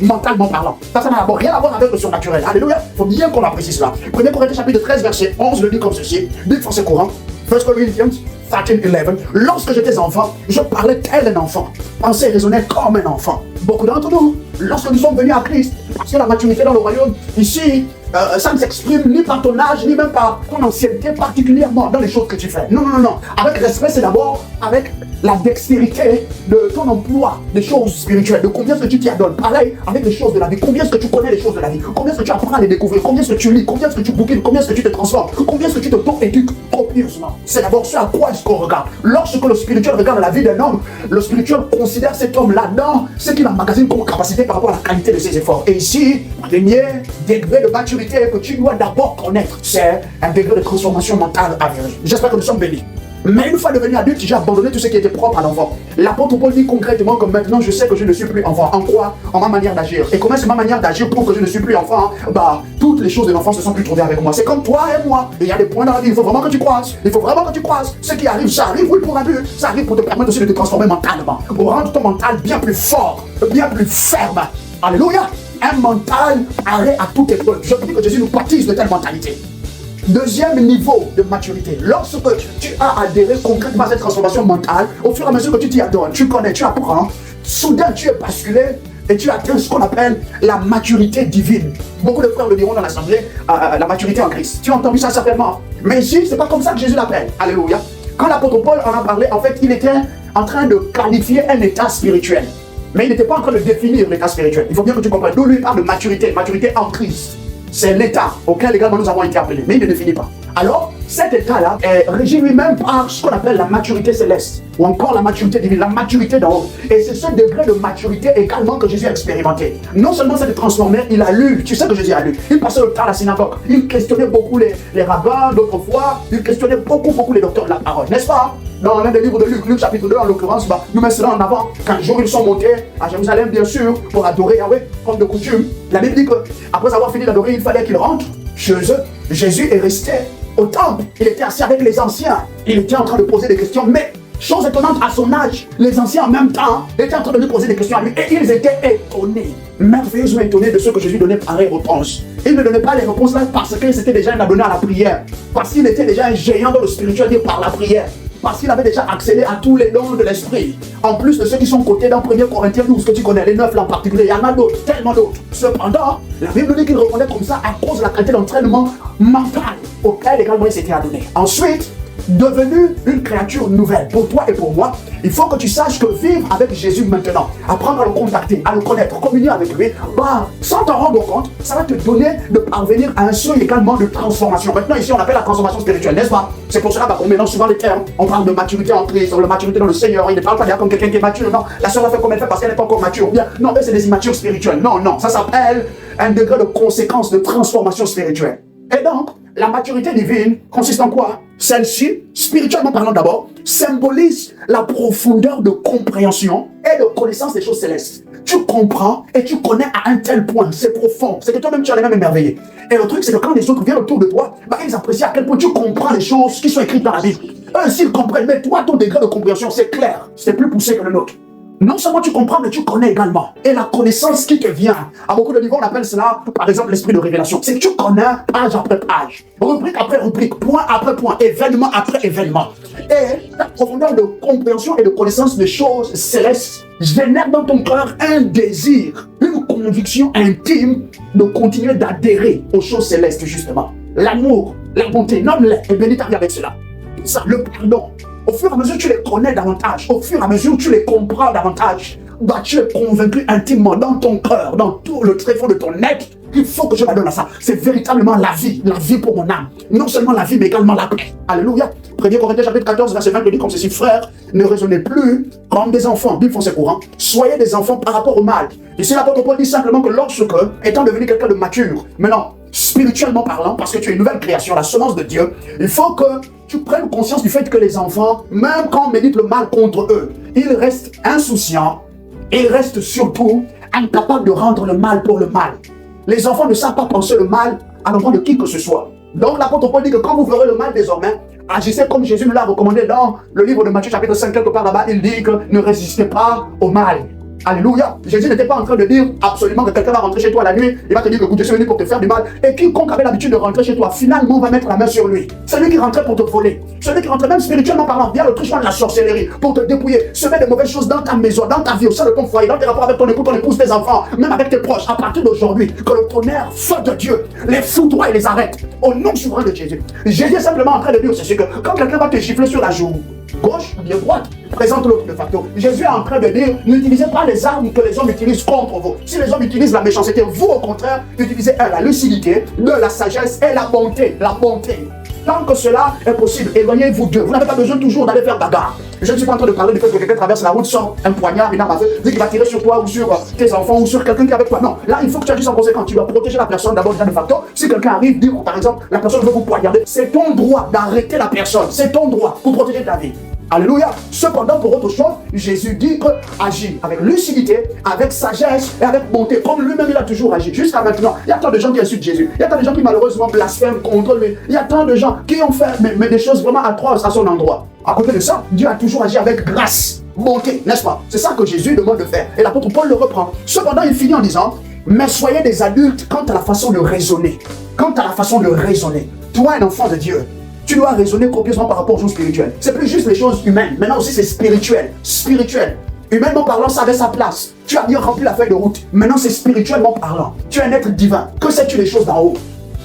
mentalement parlant. Ça n'a d'abord rien à voir avec le surnaturel. Alléluia. Il faut bien qu'on apprécie cela. 1 Corinthiens chapitre 13, verset 11, le dit comme ceci, dit français courant, 1 Corinthians 13:11. Lorsque j'étais enfant, je parlais tel un enfant, pensais et raisonnais comme un enfant. Beaucoup d'entre nous, lorsque nous sommes venus à Christ, parce que la maturité dans le royaume, ici, ça ne s'exprime ni par ton âge, ni même par ton ancienneté, particulièrement dans les choses que tu fais. Non, non, non. Avec respect, c'est d'abord avec la dextérité de ton emploi des choses spirituelles, de combien est-ce que tu t'y adonnes. Pareil avec les choses de la vie, combien est-ce que tu connais les choses de la vie, combien est-ce que tu apprends à les découvrir, combien est-ce que tu lis, combien est-ce que tu bouquines, combien est-ce que tu te transformes, combien est-ce que tu te éduques copieusement. C'est d'abord ce à quoi est-ce qu'on regarde. Lorsque le spirituel regarde la vie d'un homme, le spirituel considère cet homme-là dans ce qu'il emmagasine comme capacité par rapport à la qualité de ses efforts. Et ici, le premier degré de maturité que tu dois d'abord connaître, c'est un degré de transformation mentale avéré. J'espère que nous sommes bénis. Mais une fois devenu adulte, j'ai abandonné tout ce qui était propre à l'enfant. L'apôtre Paul dit concrètement que maintenant je sais que je ne suis plus enfant. En quoi? En ma manière d'agir. Et comment c'est ma manière d'agir pour que je ne suis plus enfant? Toutes les choses de l'enfant se sont plus trouvées avec moi. C'est comme toi et moi. Et il y a des points dans la vie, il faut vraiment que tu croises. Il faut vraiment que tu croises. Ce qui arrive, ça arrive, oui, pour un but. Ça arrive pour te permettre aussi de te transformer mentalement. Pour rendre ton mental bien plus fort, bien plus ferme. Alléluia. Un mental arrêt à toute épreuve. Je prie que Jésus nous baptise de telle mentalité. Deuxième niveau de maturité, lorsque tu as adhéré concrètement à cette transformation mentale, au fur et à mesure que tu t'y adonnes, tu connais, tu apprends, soudain tu es basculé et tu atteins ce qu'on appelle la maturité divine. Beaucoup de frères le diront dans l'assemblée, la maturité en Christ. Tu as entendu ça certainement. Mais ici, c'est pas comme ça que Jésus l'appelle. Alléluia. Quand l'apôtre Paul en a parlé, en fait, il était en train de qualifier un état spirituel. Mais il n'était pas en train de définir l'état spirituel. Il faut bien que tu comprennes. Nous, lui parle de maturité, maturité en Christ. C'est l'état auquel également nous avons été appelés, mais il ne définit pas. Alors, cet état-là est régi lui-même par ce qu'on appelle la maturité céleste, ou encore la maturité divine, la maturité d'en haut. Et c'est ce degré de maturité également que Jésus a expérimenté. Non seulement s'est transformé, il a lu, tu sais que Jésus a lu, il passait le temps à la synagogue, il questionnait beaucoup les rabbins d'autrefois, il questionnait beaucoup les docteurs de la parole, n'est-ce pas? Dans l'un des livres de Luc, Luc chapitre 2 en l'occurrence, nous mettons cela en avant. Qu'un jour ils sont montés à Jérusalem, bien sûr, pour adorer Yahweh, comme de coutume. La Bible dit qu'après avoir fini d'adorer, il fallait qu'ils rentrent chez eux. Jésus est resté au temple, il était assis avec les anciens. Il était en train de poser des questions, mais chose étonnante, à son âge, les anciens en même temps étaient en train de lui poser des questions à lui et ils étaient étonnés, merveilleusement étonnés de ce que Jésus donnait pareille réponse. Il ne donnait pas les réponses là parce qu'il s'était déjà adonné à la prière, parce qu'il était déjà un géant dans le spirituel par la prière, parce qu'il avait déjà accédé à tous les dons de l'esprit. En plus de ceux qui sont cotés dans 1 Corinthiens 12, que tu connais, les 9 là en particulier, il y en a d'autres, tellement d'autres. Cependant, la Bible dit qu'il répondait comme ça à cause de la qualité d'entraînement mental auquel également il s'était adonné. Ensuite, devenu une créature nouvelle pour toi et pour moi, il faut que tu saches que vivre avec Jésus maintenant, apprendre à le contacter, à le connaître, communier avec lui, sans t'en rendre compte, ça va te donner de parvenir à un seuil également de transformation. Maintenant ici on appelle la transformation spirituelle, n'est-ce pas? C'est pour cela qu'on mélange souvent les termes. On parle de maturité en Christ, de maturité dans le Seigneur. Il ne parle pas comme quelqu'un qui est mature. Non, la soeur a fait comme elle fait parce qu'elle n'est pas encore mature. Bien, non, eux c'est des immatures spirituels. Non, non, ça s'appelle un degré de conséquence de transformation spirituelle. Et donc, la maturité divine consiste en quoi? Celle-ci, spirituellement parlant d'abord, symbolise la profondeur de compréhension et de connaissance des choses célestes. Tu comprends et tu connais à un tel point, c'est profond, c'est que toi-même tu en es même émerveillé. Et le truc c'est que quand les autres viennent autour de toi, ils apprécient à quel point tu comprends les choses qui sont écrites dans la Bible. Eux s'ils comprennent, mais toi ton degré de compréhension c'est clair, c'est plus poussé que le nôtre. Non seulement tu comprends, mais tu connais également. Et la connaissance qui te vient, à beaucoup de niveaux, on appelle cela, par exemple, l'esprit de révélation. C'est que tu connais page après page, rubrique après rubrique, point après point, événement après événement. Et ta profondeur de compréhension et de connaissance des choses célestes génère dans ton cœur un désir, une conviction intime de continuer d'adhérer aux choses célestes, justement. L'amour, la bonté, nomme-les et bénis ta vie avec cela. Tout ça, le pardon. Au fur et à mesure que tu les connais davantage, au fur et à mesure que tu les comprends davantage, tu es convaincu intimement dans ton cœur, dans tout le tréfonds de ton être, qu'il faut que je m'adonne à ça. C'est véritablement la vie pour mon âme. Non seulement la vie, mais également la paix. Alléluia. 1 Corinthiens chapitre 14, verset 20 dit comme ceci: frères, ne raisonnez plus comme des enfants. Bible français courant. Soyez des enfants par rapport au mal. Ici, l'apôtre Paul dit simplement que lorsque, étant devenu quelqu'un de mature, maintenant, spirituellement parlant, parce que tu es une nouvelle création, la semence de Dieu, il faut que tu prennes conscience du fait que les enfants, même quand on médite le mal contre eux, ils restent insouciants, ils restent surtout incapables de rendre le mal pour le mal. Les enfants ne savent pas penser le mal à l'endroit de qui que ce soit. Donc l'apôtre Paul dit que quand vous verrez le mal désormais, agissez comme Jésus nous l'a recommandé dans le livre de Matthieu chapitre 5, quelque part là-bas, il dit que ne résistez pas au mal. Alléluia. Jésus n'était pas en train de dire absolument que quelqu'un va rentrer chez toi la nuit, il va te dire que écoute, je suis venu pour te faire du mal. Et quiconque avait l'habitude de rentrer chez toi, finalement va mettre la main sur lui. Celui qui rentrait pour te voler, celui qui rentrait même spirituellement parlant, via le truchement de la sorcellerie, pour te dépouiller, semer des mauvaises choses dans ta maison, dans ta vie, au sein de ton foyer, dans tes rapports avec ton époux, ton épouse, tes enfants, même avec tes proches. À partir d'aujourd'hui, que le tonnerre, feu de Dieu, les foudroie et les arrête. Au nom souverain de Jésus. Jésus est simplement en train de dire ceci, que quand quelqu'un va te gifler sur la joue gauche ou bien droite, présente l'autre de facto. Jésus est en train de dire, n'utilisez pas les armes que les hommes utilisent contre vous. Si les hommes utilisent la méchanceté, vous au contraire, utilisez la lucidité, la sagesse et la bonté. La bonté. Tant que cela est possible, éloignez-vous d'eux. Vous n'avez pas besoin toujours d'aller faire bagarre. Je ne suis pas en train de parler du fait que quelqu'un traverse la route, sort un poignard, une arme à feu, dit qu'il va tirer sur toi ou sur tes enfants ou sur quelqu'un qui est avec toi. Non, là il faut que tu agisses en conséquence. Tu dois protéger la personne d'abord déjà de facto. Si quelqu'un arrive, dire par exemple, la personne veut vous poignarder, c'est ton droit d'arrêter la personne. C'est ton droit pour protéger ta vie. Alléluia. Cependant, pour autre chose, Jésus dit que agit avec lucidité, avec sagesse et avec bonté, comme lui-même il a toujours agi. Jusqu'à maintenant, il y a tant de gens qui insultent Jésus. Il y a tant de gens qui malheureusement blasphèment contre lui. Il y a tant de gens qui ont fait mais des choses vraiment atroces à son endroit. À côté de ça, Dieu a toujours agi avec grâce, bonté, n'est-ce pas? C'est ça que Jésus demande de faire. Et l'apôtre Paul le reprend. Cependant, il finit en disant, mais soyez des adultes quant à la façon de raisonner. Quant à la façon de raisonner. Toi, un enfant de Dieu, tu dois raisonner copieusement par rapport aux choses spirituelles. C'est plus juste les choses humaines. Maintenant aussi, c'est spirituel. Spirituel. Humainement parlant, ça avait sa place. Tu as bien rempli la feuille de route. Maintenant, c'est spirituellement parlant. Tu es un être divin. Que sais-tu des choses d'en haut?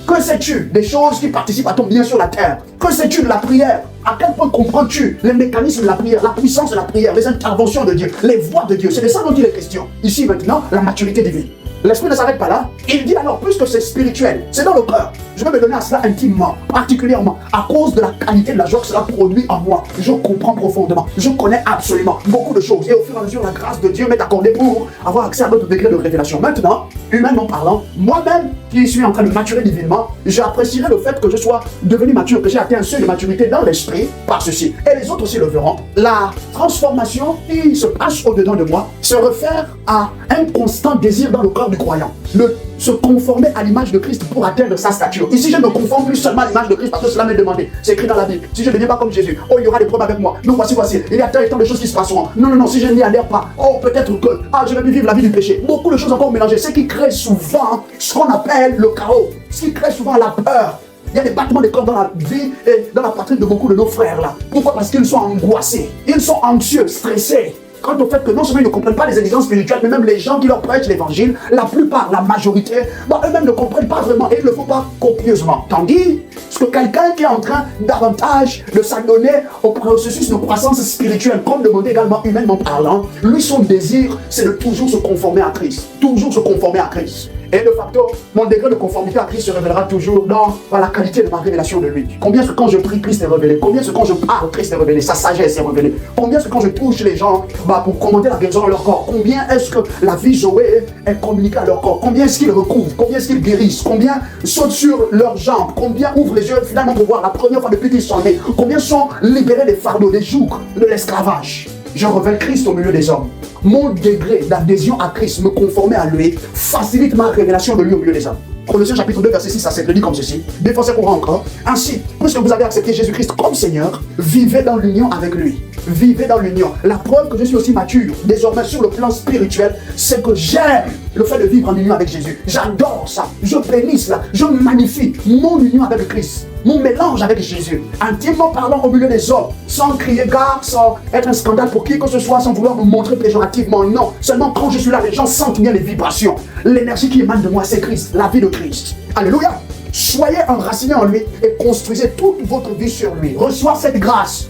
Que sais-tu des choses qui participent à ton bien sur la terre? Que sais-tu de la prière? À quel point comprends-tu les mécanismes de la prière, la puissance de la prière, les interventions de Dieu, les voies de Dieu? C'est de ça dont il est question. Ici, maintenant, la maturité divine. L'esprit ne s'arrête pas là. Il dit alors, plus que c'est spirituel, c'est dans le cœur. Je vais me donner à cela intimement, particulièrement, à cause de la qualité de la joie que cela produit en moi. Je comprends profondément. Je connais absolument beaucoup de choses. Et au fur et à mesure, la grâce de Dieu m'est accordée pour avoir accès à d'autres degrés de révélation. Maintenant, humainement parlant, moi-même qui suis en train de maturer divinement, j'apprécierais le fait que je sois devenu mature, que j'ai atteint un seuil de maturité dans l'esprit par ceci. Et les autres aussi le verront. La transformation qui se passe au-dedans de moi se réfère à un constant désir dans le corps du croyant. Le se conformer à l'image de Christ pour atteindre sa stature. Ici, je ne me conforme plus seulement à l'image de Christ parce que cela m'est demandé. C'est écrit dans la Bible. Si je ne deviens pas comme Jésus, oh, il y aura des problèmes avec moi. Non, voici. Il y a tant et tant de choses qui se passeront. Non, si je n'y adhère pas, oh, peut-être que, je vais plus vivre la vie du péché. Beaucoup de choses encore mélangées. Ce qui crée souvent ce qu'on appelle le chaos. Ce qui crée souvent la peur. Il y a des battements de corps dans la vie et dans la patrie de beaucoup de nos frères là. Pourquoi? Parce qu'ils sont angoissés. Ils sont anxieux, stressés. Quant au fait que non seulement ils ne comprennent pas les exigences spirituelles, mais même les gens qui leur prêchent l'évangile, la plupart, la majorité, eux-mêmes ne comprennent pas vraiment et ils ne le font pas copieusement. Tandis que quelqu'un qui est en train davantage de s'adonner au processus de croissance spirituelle, comme demandé également humainement parlant, lui son désir, c'est de toujours se conformer à Christ. Toujours se conformer à Christ. Et de facto, mon degré de conformité à Christ se révélera toujours dans la qualité de ma révélation de lui. Combien est-ce que quand je prie, Christ est révélé? Combien est-ce que quand je parle, Christ est révélé? Sa sagesse est révélée. Combien est-ce que quand je touche les gens pour commenter la guérison dans leur corps? Combien est-ce que la vie Zoé est communiquée à leur corps? Combien est-ce qu'ils recouvrent? Combien est-ce qu'ils guérissent? Combien sautent sur leurs jambes? Combien ouvrent les yeux finalement pour voir la première fois depuis qu'ils sont nés? Combien sont libérés des fardeaux, des jougs, de l'esclavage? Je révèle Christ au milieu des hommes. Mon degré d'adhésion à Christ, me conformer à lui, facilite ma révélation de lui au milieu des hommes. Colossiens chapitre 2, verset 6 à 7, le dit comme ceci. Défoncez courant encore. Ainsi, puisque vous avez accepté Jésus-Christ comme Seigneur, vivez dans l'union avec lui. Vivez dans l'union. La preuve que je suis aussi mature, désormais sur le plan spirituel, c'est que j'aime le fait de vivre en union avec Jésus. J'adore ça. Je bénis cela. Je magnifie mon union avec Christ. Mon mélange avec Jésus. Intimement parlant au milieu des hommes. Sans crier gare, sans être un scandale pour qui que ce soit, sans vouloir me montrer péjorativement. Non. Seulement quand je suis là, les gens sentent bien les vibrations. L'énergie qui émane de moi, c'est Christ. La vie de Christ. Alléluia. Soyez enracinés en lui et construisez toute votre vie sur lui. Reçois cette grâce.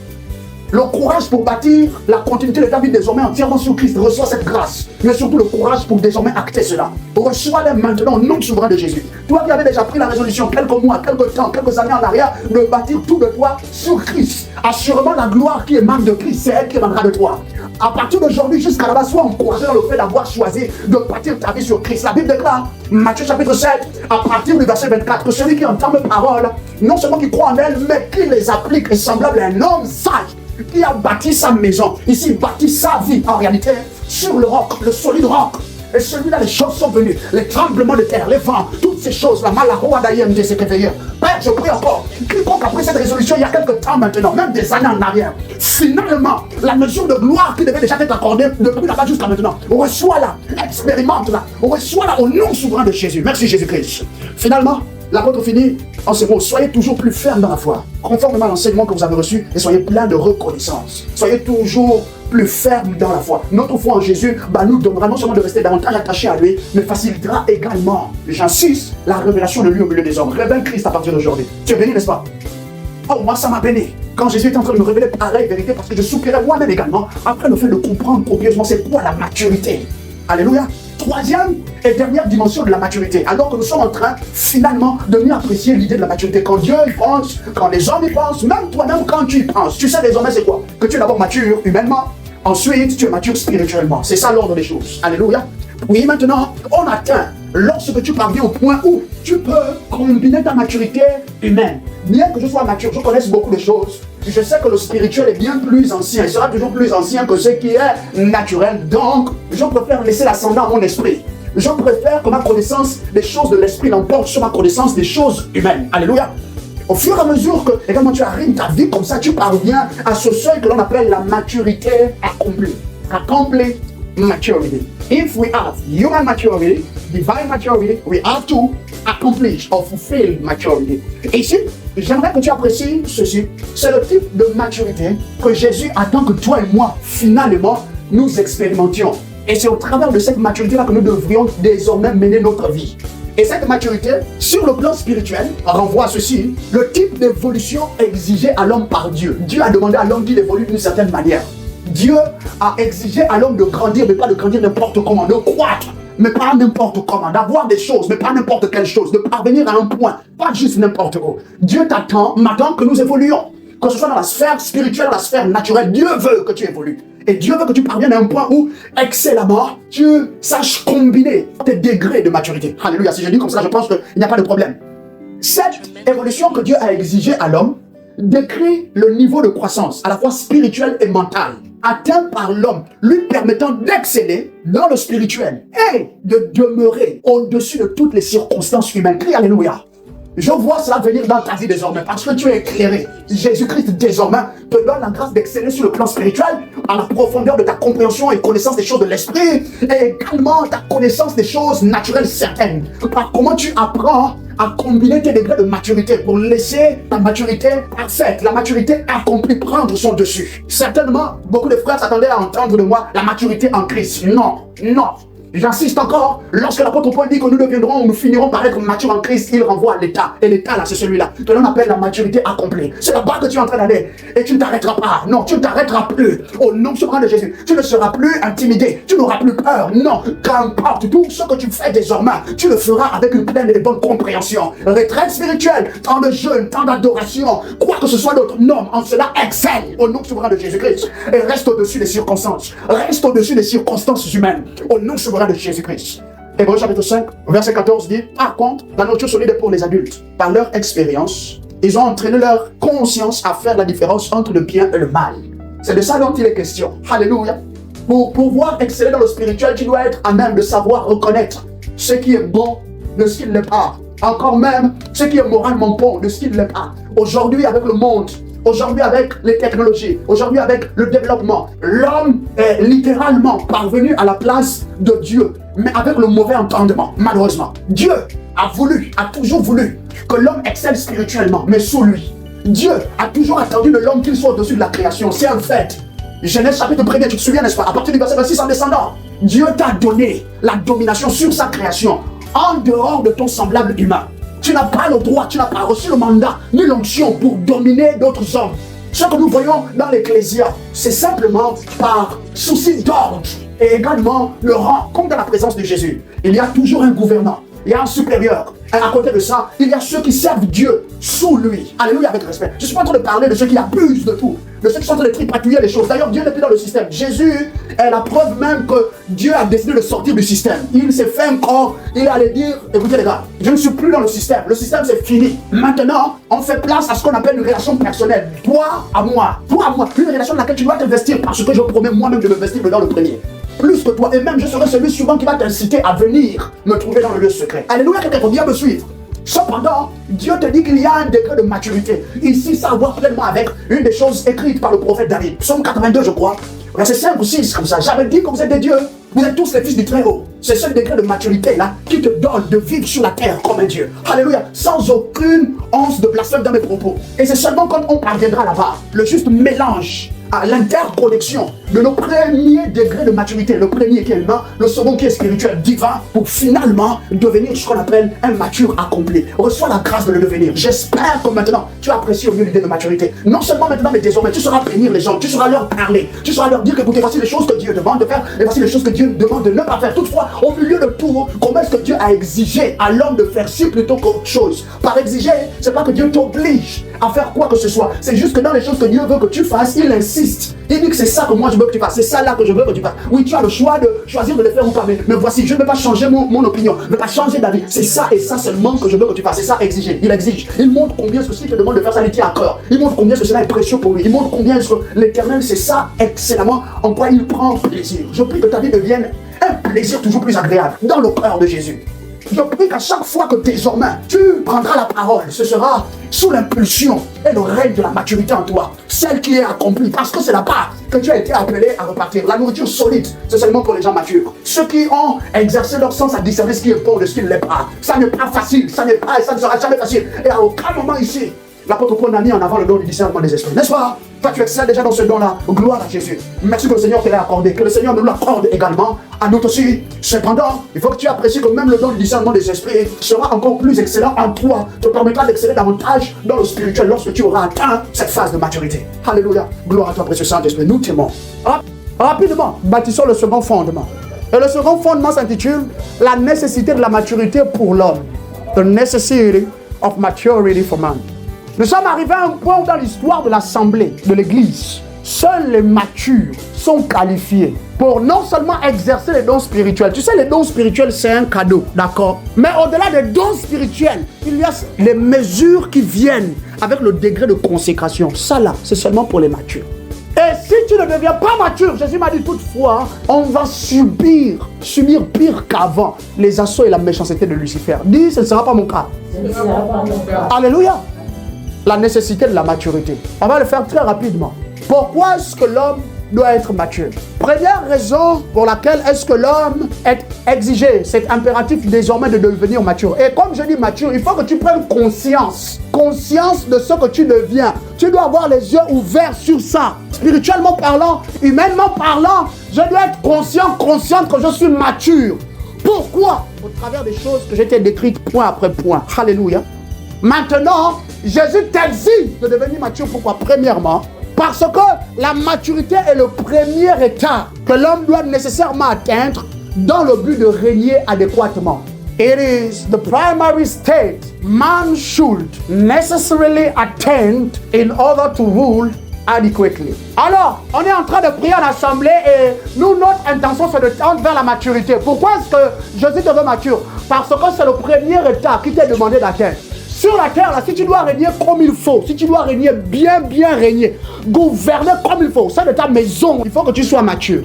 Le courage pour bâtir la continuité de ta vie désormais entièrement sur Christ. Reçois cette grâce. Mais surtout le courage pour désormais acter cela. Reçois-les maintenant au nom souverain de Jésus. Toi qui avais déjà pris la résolution quelques mois, quelques temps, quelques années en arrière de bâtir tout de toi sur Christ. Assurément la gloire qui émane de Christ, c'est elle qui émanera de toi. À partir d'aujourd'hui jusqu'à là-bas, sois encouragé dans le fait d'avoir choisi de bâtir ta vie sur Christ. La Bible déclare, Matthieu chapitre 7, à partir du verset 24, que celui qui entend mes paroles, non seulement qui croit en elles, mais qui les applique, est semblable à un homme sage qui a bâti sa maison, ici bâti sa vie en réalité sur le roc, le solide roc. Et celui-là, les choses sont venues, les tremblements de terre, les vents, toutes ces choses-là, Malaroa d'ailleurs, de s'est réveillé. Père, je prie encore, quiconque après cette résolution, il y a quelques temps maintenant, même des années en arrière, finalement, la mesure de gloire qui devait déjà être accordée depuis là-bas jusqu'à maintenant, reçois-la, expérimente-la, reçois-la au nom souverain de Jésus. Merci Jésus-Christ. Finalement, l'apôtre finit en ces mots, soyez toujours plus fermes dans la foi, conformément à l'enseignement que vous avez reçu, et soyez plein de reconnaissance. Soyez toujours plus fermes dans la foi. Notre foi en Jésus nous donnera non seulement de rester davantage attachés à lui, mais facilitera également, j'insiste, la révélation de lui au milieu des hommes. Révèle Christ à partir d'aujourd'hui. Tu es béni, n'est-ce pas? Oh, moi ça m'a béni. Quand Jésus est en train de me révéler pareille vérité, parce que je soupirais moi-même également, après le fait de comprendre copieusement c'est quoi la maturité. Alléluia. Troisième et dernière dimension de la maturité. Alors que nous sommes en train, finalement, de mieux apprécier l'idée de la maturité. Quand Dieu y pense, quand les hommes y pensent, même toi-même quand tu y penses. Tu sais désormais c'est quoi? Que tu es d'abord mature humainement, ensuite tu es mature spirituellement. C'est ça l'ordre des choses. Alléluia. Oui, maintenant, on atteint, lorsque tu parviens au point où tu peux combiner ta maturité humaine. Bien que je sois mature, je connaisse beaucoup de choses. Je sais que le spirituel est bien plus ancien, il sera toujours plus ancien que ce qui est naturel. Donc, je préfère laisser l'ascendant à mon esprit. Je préfère que ma connaissance des choses de l'esprit l'emporte sur ma connaissance des choses humaines. Alléluia. Au fur et à mesure que également tu arrives ta vie comme ça, tu parviens à ce seuil que l'on appelle la maturité accomplie. Accomplie maturity. If we have human maturity, divine maturity, we have to accomplish or fulfill maturity. Et ici, j'aimerais que tu apprécies ceci. C'est le type de maturité que Jésus attend que toi et moi, finalement, nous expérimentions. Et c'est au travers de cette maturité-là que nous devrions désormais mener notre vie. Et cette maturité, sur le plan spirituel, renvoie à ceci, le type d'évolution exigé à l'homme par Dieu. Dieu a demandé à l'homme qu'il évolue d'une certaine manière. Dieu a exigé à l'homme de grandir, mais pas de grandir n'importe comment, de croître, mais pas n'importe comment, d'avoir des choses, mais pas n'importe quelle chose, de parvenir à un point, pas juste n'importe où. Dieu m'attend que nous évoluions, que ce soit dans la sphère spirituelle, dans la sphère naturelle. Dieu veut que tu évolues. Et Dieu veut que tu parviennes à un point où, excellemment, tu saches combiner tes degrés de maturité. Alléluia. Si je dis comme ça, je pense qu'il n'y a pas de problème. Cette évolution que Dieu a exigée à l'homme, décrit le niveau de croissance, à la fois spirituel et mental, atteint par l'homme, lui permettant d'exceller dans le spirituel et de demeurer au-dessus de toutes les circonstances humaines. Crie Alléluia. Je vois cela venir dans ta vie désormais parce que tu es éclairé. Jésus-Christ désormais te donne la grâce d'exceller sur le plan spirituel à la profondeur de ta compréhension et connaissance des choses de l'esprit et également ta connaissance des choses naturelles certaines. Par comment tu apprends à combiner tes degrés de maturité pour laisser ta maturité parfaite, la maturité accomplie prendre son dessus. Certainement, beaucoup de frères s'attendaient à entendre de moi la maturité en Christ. Non, non. J'insiste encore, lorsque l'apôtre Paul dit que nous deviendrons ou nous finirons par être matures en Christ, il renvoie à l'état. Et l'état là, c'est celui-là. Que l'on appelle la maturité accomplie. C'est là-bas que tu es en train d'aller. Et tu ne t'arrêteras pas. Non, tu ne t'arrêteras plus. Au nom souverain de Jésus. Tu ne seras plus intimidé. Tu n'auras plus peur. Non, qu'importe tout ce que tu fais désormais, tu le feras avec une pleine et bonne compréhension. Retraite spirituelle, temps de jeûne, temps d'adoration, quoi que ce soit d'autre. Non, en cela excelle au nom souverain de Jésus-Christ. Et reste au-dessus des circonstances. Reste au-dessus des circonstances humaines. Au nom souverain de Jésus-Christ. Hébreux chapitre 5, verset 14 dit: par contre, la nourriture solide est pour les adultes. Par leur expérience, ils ont entraîné leur conscience à faire la différence entre le bien et le mal. C'est de ça dont il est question. Alléluia. Pour pouvoir exceller dans le spirituel, tu dois être à même de savoir reconnaître ce qui est bon de ce qui ne l'est pas. Encore même, ce qui est moralement bon de ce qui ne l'est pas. Aujourd'hui, avec le monde, aujourd'hui avec les technologies, aujourd'hui avec le développement, l'homme est littéralement parvenu à la place de Dieu, mais avec le mauvais entendement, malheureusement. Dieu a toujours voulu que l'homme excelle spirituellement, mais sous lui. Dieu a toujours attendu de l'homme qu'il soit au-dessus de la création, c'est un fait. Genèse chapitre 1er, tu te souviens, n'est-ce pas? À partir du verset 26 en descendant, Dieu t'a donné la domination sur sa création, en dehors de ton semblable humain. Tu n'as pas le droit, tu n'as pas reçu le mandat, ni l'onction pour dominer d'autres hommes. Ce que nous voyons dans l'Ecclésia, c'est simplement par souci d'ordre et également le rang, comme dans la présence de Jésus. Il y a toujours un gouvernant, il y a un supérieur. Et à côté de ça, il y a ceux qui servent Dieu sous lui. Alléluia, avec respect. Je ne suis pas en train de parler de ceux qui abusent de tout, de ceux qui sont en train de tripatouiller les choses. D'ailleurs, Dieu n'est plus dans le système. Jésus est la preuve même que Dieu a décidé de sortir du système. Il s'est fait un corps, il allait dire: écoutez les gars, je ne suis plus dans le système c'est fini. Maintenant, on fait place à ce qu'on appelle une relation personnelle. Toi à moi, une relation dans laquelle tu dois t'investir parce que je promets moi-même de m'investir dedans le premier. Plus que toi, et même je serai celui souvent qui va t'inciter à venir me trouver dans le lieu secret. Alléluia, quelqu'un faut bien me suivre. Cependant, Dieu te dit qu'il y a un degré de maturité. Ici, ça a à voir pleinement avec une des choses écrites par le prophète David. Psaume 82, je crois. Verset 5 ou 6, comme ça. J'avais dit que vous êtes des dieux. Vous êtes tous les fils du Très-Haut. C'est ce degré de maturité là qui te donne de vivre sur la terre comme un Dieu. Alléluia. Sans aucune once de blasphème dans mes propos. Et c'est seulement quand on parviendra là-bas, le juste mélange à l'interconnexion de nos premiers degrés de maturité, le premier qui est humain, le second qui est spirituel, divin, pour finalement devenir ce qu'on appelle un mature accompli. Reçois la grâce de le devenir. J'espère que maintenant, tu apprécies au mieux l'idée de maturité. Non seulement maintenant, mais désormais, tu sauras bénir les gens, tu sauras leur parler, tu sauras leur dire que écoutez, voici les choses que Dieu demande de faire, et voici les choses que Dieu demande de ne pas faire. Toutefois, au milieu de tout, comment est-ce que Dieu a exigé à l'homme de faire ci plutôt qu'autre chose? Par exiger, c'est pas que Dieu t'oblige à faire quoi que ce soit. C'est juste que dans les choses que Dieu veut que tu fasses, il insiste. Il dit que c'est ça que moi je veux que tu fasses, c'est ça là que je veux que tu fasses. Oui, tu as le choix de choisir de le faire ou pas, mais voici, je ne vais pas changer mon opinion, je ne vais pas changer d'avis. C'est ça et ça seulement que je veux que tu fasses, c'est ça exiger. Il exige. Il montre combien ce qu'il te demande de faire ça lui tient à cœur. Il montre combien cela est précieux pour lui. Il montre combien l'Éternel, c'est ça excellemment en quoi il prend plaisir. Je prie que ta vie devienne un plaisir toujours plus agréable dans le cœur de Jésus. Je prie qu'à chaque fois que désormais tu prendras la parole, ce sera sous l'impulsion et le règne de la maturité en toi, celle qui est accomplie, parce que c'est là-bas que tu as été appelé à repartir. La nourriture solide, c'est seulement pour les gens matures. Ceux qui ont exercé leur sens à discerner ce qui est bon de ce qui ne l'est pas. Ça n'est pas facile, ça n'est pas et ça ne sera jamais facile. Et à aucun moment ici, l'apôtre Paul a mis en avant le don du discernement des esprits, n'est-ce pas? Toi, tu excelles déjà dans ce don-là. Gloire à Jésus. Merci que le Seigneur te l'ait accordé. Que le Seigneur nous l'accorde également à nous aussi. Cependant, il faut que tu apprécies que même le don du discernement des esprits sera encore plus excellent en toi. Te permettra d'exceller davantage dans le spirituel lorsque tu auras atteint cette phase de maturité. Alléluia. Gloire à toi, précieux Saint-Esprit. Nous t'aimons. Rapidement, bâtissons le second fondement. Et le second fondement s'intitule la nécessité de la maturité pour l'homme. The necessity of maturity for man. Nous sommes arrivés à un point où dans l'histoire de l'Assemblée, de l'Église, seuls les matures sont qualifiés pour non seulement exercer les dons spirituels. Tu sais, les dons spirituels, c'est un cadeau, d'accord? Mais au-delà des dons spirituels, il y a les mesures qui viennent avec le degré de consécration. Ça là, c'est seulement pour les matures. Et si tu ne deviens pas mature, Jésus m'a dit toutefois, on va subir pire qu'avant les assauts et la méchanceté de Lucifer. Dis, ce ne sera pas mon cas. Alléluia. La nécessité de la maturité. On va le faire très rapidement. Pourquoi est-ce que l'homme doit être mature? Première raison pour laquelle est-ce que l'homme est exigé, c'est impératif désormais de devenir mature. Et comme je dis mature, il faut que tu prennes conscience de ce que tu deviens. Tu dois avoir les yeux ouverts sur ça. Spirituellement parlant, humainement parlant, je dois être consciente que je suis mature. Pourquoi? Au travers des choses que j'ai été décrites point après point. Alléluia. Maintenant, Jésus t'exige de devenir mature. Pourquoi? Premièrement, parce que la maturité est le premier état que l'homme doit nécessairement atteindre dans le but de régner adéquatement. It is the primary state man should necessarily attain in order to rule adequately. Alors, on est en train de prier en assemblée et nous, notre intention, c'est de tendre vers la maturité. Pourquoi est-ce que Jésus te veut mature? Parce que c'est le premier état qui t'est demandé d'atteindre. Sur la terre, là, si tu dois régner comme il faut, si tu dois régner bien régner, gouverner comme il faut, ça de ta maison, il faut que tu sois mature.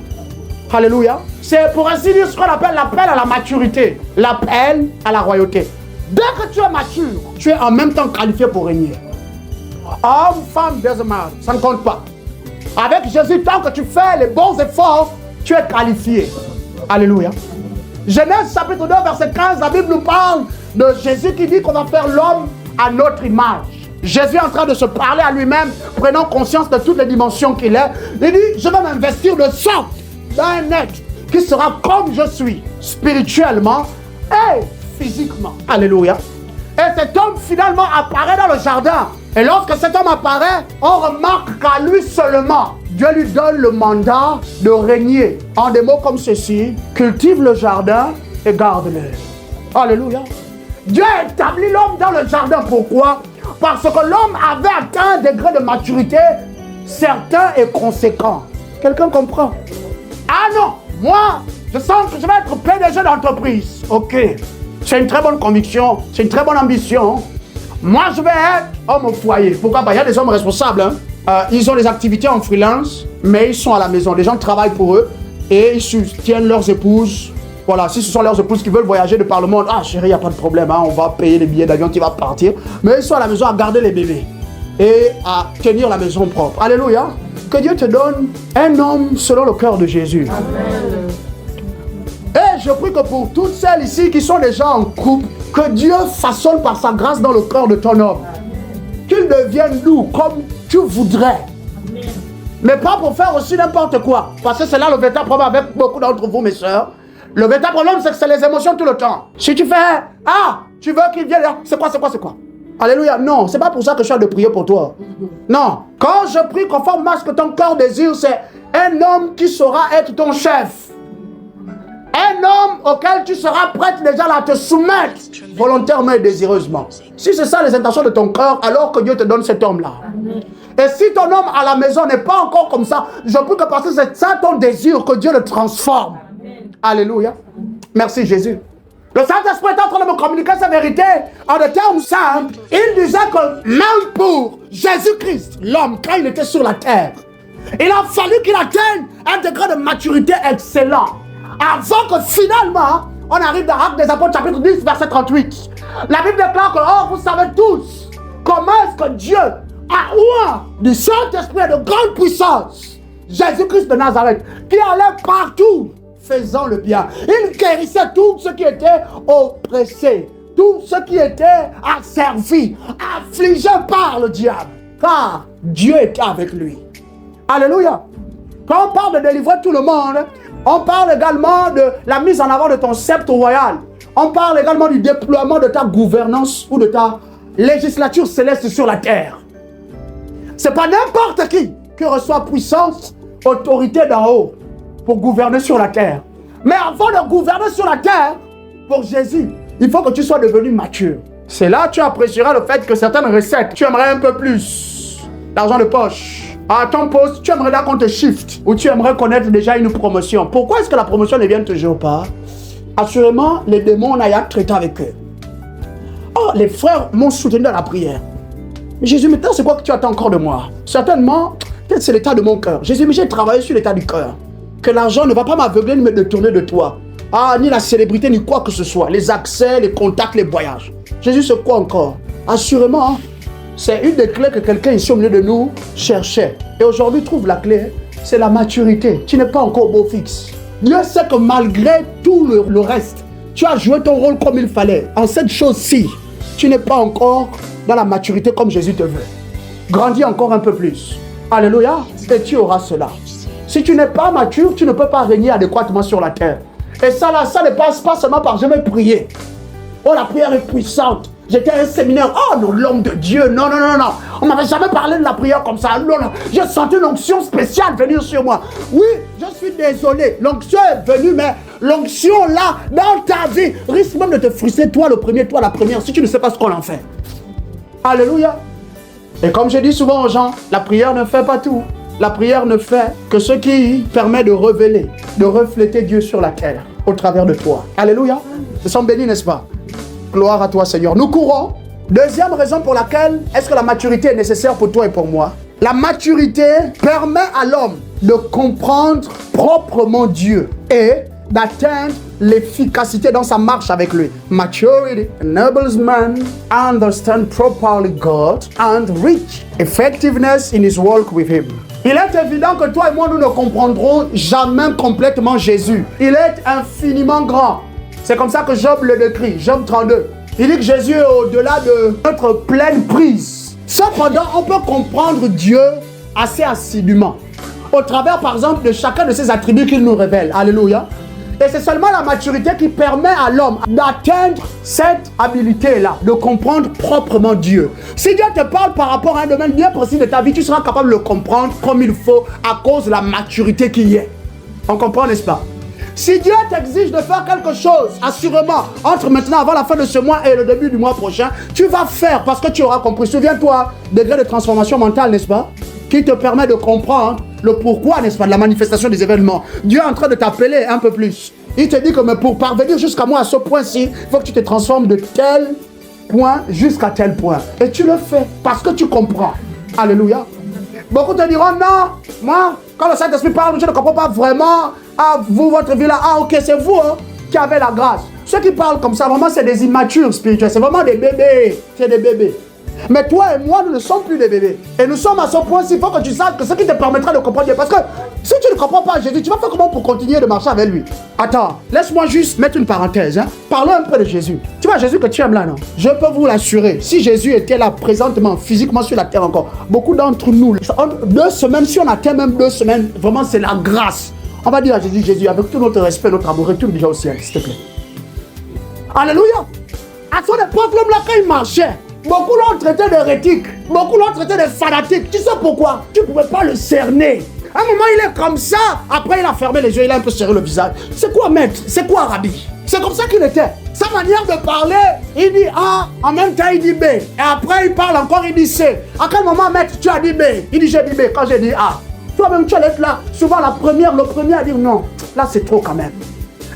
Alléluia. C'est pour ainsi dire ce qu'on appelle l'appel à la maturité, l'appel à la royauté. Dès que tu es mature, tu es en même temps qualifié pour régner. Homme, femme, doesn't matter, ça ne compte pas. Avec Jésus, tant que tu fais les bons efforts, tu es qualifié. Alléluia. Genèse chapitre 2, verset 15, la Bible nous parle de Jésus qui dit qu'on va faire l'homme à notre image. Jésus est en train de se parler à lui-même, prenant conscience de toutes les dimensions qu'il est. Il dit, je vais m'investir de sorte dans un être qui sera comme je suis, spirituellement et physiquement. Alléluia. Et cet homme finalement apparaît dans le jardin. Et lorsque cet homme apparaît, on remarque qu'à lui seulement, Dieu lui donne le mandat de régner. En des mots comme ceci, cultive le jardin et garde-le. Alléluia. Dieu a établi l'homme dans le jardin. Pourquoi? Parce que l'homme avait atteint un degré de maturité certain et conséquent. Quelqu'un comprend? Ah non, moi, je sens que je vais être PDG d'entreprise. Ok, c'est une très bonne conviction, c'est une très bonne ambition. Moi, je vais être homme au foyer. Pourquoi? Il y a des hommes responsables. Ils ont des activités en freelance, mais ils sont à la maison. Les gens travaillent pour eux et ils soutiennent leurs épouses. Voilà, si ce sont leurs épouses qui veulent voyager de par le monde, ah chérie, il n'y a pas de problème, hein, on va payer les billets d'avion qui va partir. Mais ils sont à la maison à garder les bébés et à tenir la maison propre. Alléluia. Que Dieu te donne un homme selon le cœur de Jésus. Amen. Et je prie que pour toutes celles ici qui sont déjà en couple, que Dieu façonne par sa grâce dans le cœur de ton homme. Qu'il devienne doux comme tu voudrais. Amen. Mais pas pour faire aussi n'importe quoi. Parce que c'est là le véritable problème avec beaucoup d'entre vous, mes soeurs. Le véritable problème, c'est que c'est les émotions tout le temps. Si tu fais, ah, tu veux qu'il vienne là, c'est quoi? Alléluia. Non, c'est pas pour ça que je suis en train de prier pour toi. Non. Quand je prie conformément à ce que ton cœur désire, c'est un homme qui saura être ton chef. Un homme auquel tu seras prête déjà à te soumettre volontairement et désireusement. Si c'est ça les intentions de ton cœur, alors que Dieu te donne cet homme-là. Et si ton homme à la maison n'est pas encore comme ça, je prie que parce que c'est ça ton désir, que Dieu le transforme. Alléluia. Merci Jésus. Le Saint-Esprit est en train de me communiquer sa vérité en des termes simples. Il disait que même pour Jésus-Christ, l'homme, quand il était sur la terre, il a fallu qu'il atteigne un degré de maturité excellent. Avant que finalement, on arrive dans Actes des Apôtres chapitre 10, verset 38. La Bible déclare que, oh, vous savez tous comment est-ce que Dieu a oint du Saint-Esprit et de grande puissance Jésus-Christ de Nazareth, qui allait partout faisant le bien. Il guérissait tout ce qui était oppressé, tout ce qui était asservi, affligé par le diable, car Dieu était avec lui. Alléluia. Quand on parle de délivrer tout le monde, on parle également de la mise en avant de ton sceptre royal. On parle également du déploiement de ta gouvernance ou de ta législature céleste sur la terre. C'est pas n'importe qui reçoit puissance, autorité d'en haut pour gouverner sur la terre. Mais avant de gouverner sur la terre, pour Jésus, il faut que tu sois devenu mature. C'est là que tu apprécieras le fait que certaines recettes, tu aimerais un peu plus. L'argent de poche. À ton poste, tu aimerais là qu'on te shift ou tu aimerais connaître déjà une promotion. Pourquoi est-ce que la promotion ne vient toujours pas? Assurément, les démons, on a traité avec eux. Oh, les frères m'ont soutenu dans la prière. Mais Jésus, maintenant, c'est quoi que tu attends encore de moi? Certainement, peut-être c'est l'état de mon cœur. Jésus, mais j'ai travaillé sur l'état du cœur. Que l'argent ne va pas m'aveugler ni me détourner de toi. Ah, ni la célébrité, ni quoi que ce soit. Les accès, les contacts, les voyages. Jésus, c'est quoi encore? Assurément, c'est une des clés que quelqu'un ici au milieu de nous cherchait. Et aujourd'hui, trouve la clé, c'est la maturité. Tu n'es pas encore beau fixe. Dieu sait que malgré tout le reste, tu as joué ton rôle comme il fallait. En cette chose-ci, tu n'es pas encore dans la maturité comme Jésus te veut. Grandis encore un peu plus. Alléluia. Et tu auras cela. Si tu n'es pas mature, tu ne peux pas régner adéquatement sur la terre. Et ça là, ça ne passe pas seulement par je vais prier. Oh, la prière est puissante. J'étais à un séminaire. Oh non, l'homme de Dieu. Non, non, non, non. On m'avait jamais parlé de la prière comme ça. Non, non. J'ai senti une onction spéciale venir sur moi. Oui, je suis désolé. L'onction est venue, mais l'onction là, dans ta vie, risque même de te frustrer, toi le premier, toi la première, si tu ne sais pas ce qu'on en fait. Alléluia. Et comme je dis souvent aux gens, la prière ne fait pas tout. La prière ne fait que ce qui permet de révéler, de refléter Dieu sur la terre, au travers de toi. Alléluia. Nous sommes bénis, n'est-ce pas? Gloire à toi, Seigneur. Nous courons. Deuxième raison pour laquelle est-ce que la maturité est nécessaire pour toi et pour moi? La maturité permet à l'homme de comprendre proprement Dieu et d'atteindre l'efficacité dans sa marche avec lui. Maturity enables man to understand properly God and reach effectiveness in his walk with him. Il est évident que toi et moi, nous ne comprendrons jamais complètement Jésus. Il est infiniment grand. C'est comme ça que Job le décrit, Job 32. Il dit que Jésus est au-delà de notre pleine prise. Cependant, on peut comprendre Dieu assez assidûment, au travers, par exemple, de chacun de ses attributs qu'il nous révèle. Alléluia. Et c'est seulement la maturité qui permet à l'homme d'atteindre cette habilité-là, de comprendre proprement Dieu. Si Dieu te parle par rapport à un domaine bien précis de ta vie, tu seras capable de le comprendre comme il faut à cause de la maturité qui y est. On comprend, n'est-ce pas? Si Dieu t'exige de faire quelque chose, assurément, entre maintenant, avant la fin de ce mois et le début du mois prochain, tu vas faire parce que tu auras compris. Souviens-toi, degré de transformation mentale, n'est-ce pas? Qui te permet de comprendre le pourquoi, n'est-ce pas, de la manifestation des événements. Dieu est en train de t'appeler un peu plus. Il te dit que mais pour parvenir jusqu'à moi à ce point-ci, il faut que tu te transformes de tel point jusqu'à tel point. Et tu le fais parce que tu comprends. Alléluia. Beaucoup te diront non, moi, quand le Saint-Esprit parle, je ne comprends pas vraiment. Ah, vous, votre vie là, ah ok, c'est vous qui avez la grâce. Ceux qui parlent comme ça, vraiment, c'est des immatures spirituels. C'est vraiment des bébés. C'est des bébés. Mais toi et moi, nous ne sommes plus des bébés. Et nous sommes à ce point-ci, il faut que tu saches que ce qui te permettra de comprendre Dieu. Parce que si tu ne comprends pas Jésus, tu vas faire comment pour continuer de marcher avec lui? Attends, laisse-moi juste mettre une parenthèse. Parlons un peu de Jésus. Tu vois Jésus que tu aimes là, non? Je peux vous l'assurer, si Jésus était là présentement, physiquement sur la terre encore, beaucoup d'entre nous, en 2 semaines, si on atteint même 2 semaines, vraiment c'est la grâce. On va dire à Jésus, Jésus, avec tout notre respect, notre amour, retourne déjà au ciel, s'il te plaît. Alléluia. À son époque, l'homme là, quand il marchait, beaucoup l'ont traité d'hérétique, beaucoup l'ont traité de fanatique. Tu sais pourquoi? Tu ne pouvais pas le cerner. À un moment, il est comme ça. Après, il a fermé les yeux, il a un peu serré le visage. C'est quoi, maître? C'est quoi, Rabbi? C'est comme ça qu'il était. Sa manière de parler, il dit A, en même temps, il dit B. Et après, il parle encore, il dit C. À quel moment, maître, tu as dit B? Il dit j'ai dit B quand j'ai dit A. Toi-même, tu allais être là. Souvent, le premier à dire non. Là, c'est trop quand même.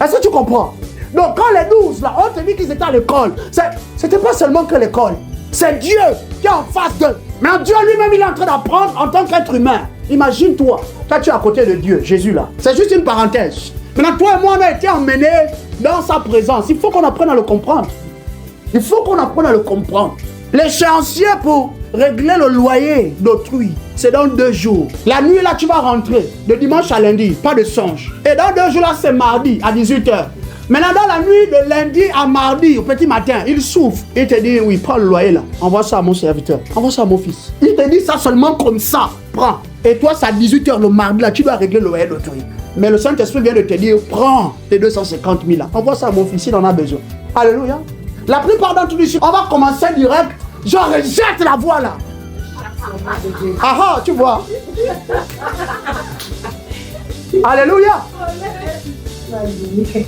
Est-ce que tu comprends? Donc, quand les 12, là, on te dit qu'ils étaient à l'école, c'était pas seulement que l'école. C'est Dieu qui est en face d'eux. Mais Dieu lui-même, il est en train d'apprendre en tant qu'être humain. Imagine-toi, toi tu es à côté de Dieu, Jésus là. C'est juste une parenthèse. Maintenant, toi et moi, on a été emmenés dans sa présence. Il faut qu'on apprenne à le comprendre. Il faut qu'on apprenne à le comprendre. L'échéancier pour régler le loyer d'autrui, c'est dans 2 jours. La nuit là, tu vas rentrer de dimanche à lundi, pas de songe. Et dans 2 jours là, c'est mardi à 18h. Maintenant, dans la nuit de lundi à mardi, au petit matin, il souffle. Il te dit, oui, prends le loyer là. Envoie ça à mon serviteur. Envoie ça à mon fils. Il te dit ça seulement comme ça. Prends. Et toi, c'est à 18h le mardi là, tu dois régler le loyer d'autrui. Mais le Saint-Esprit vient de te dire, prends tes 250 000 là. Envoie ça à mon fils, il en a besoin. Alléluia. La plupart d'entre nous ici, on va commencer direct. Je rejette la voix là. Ah ah, tu vois. Alléluia.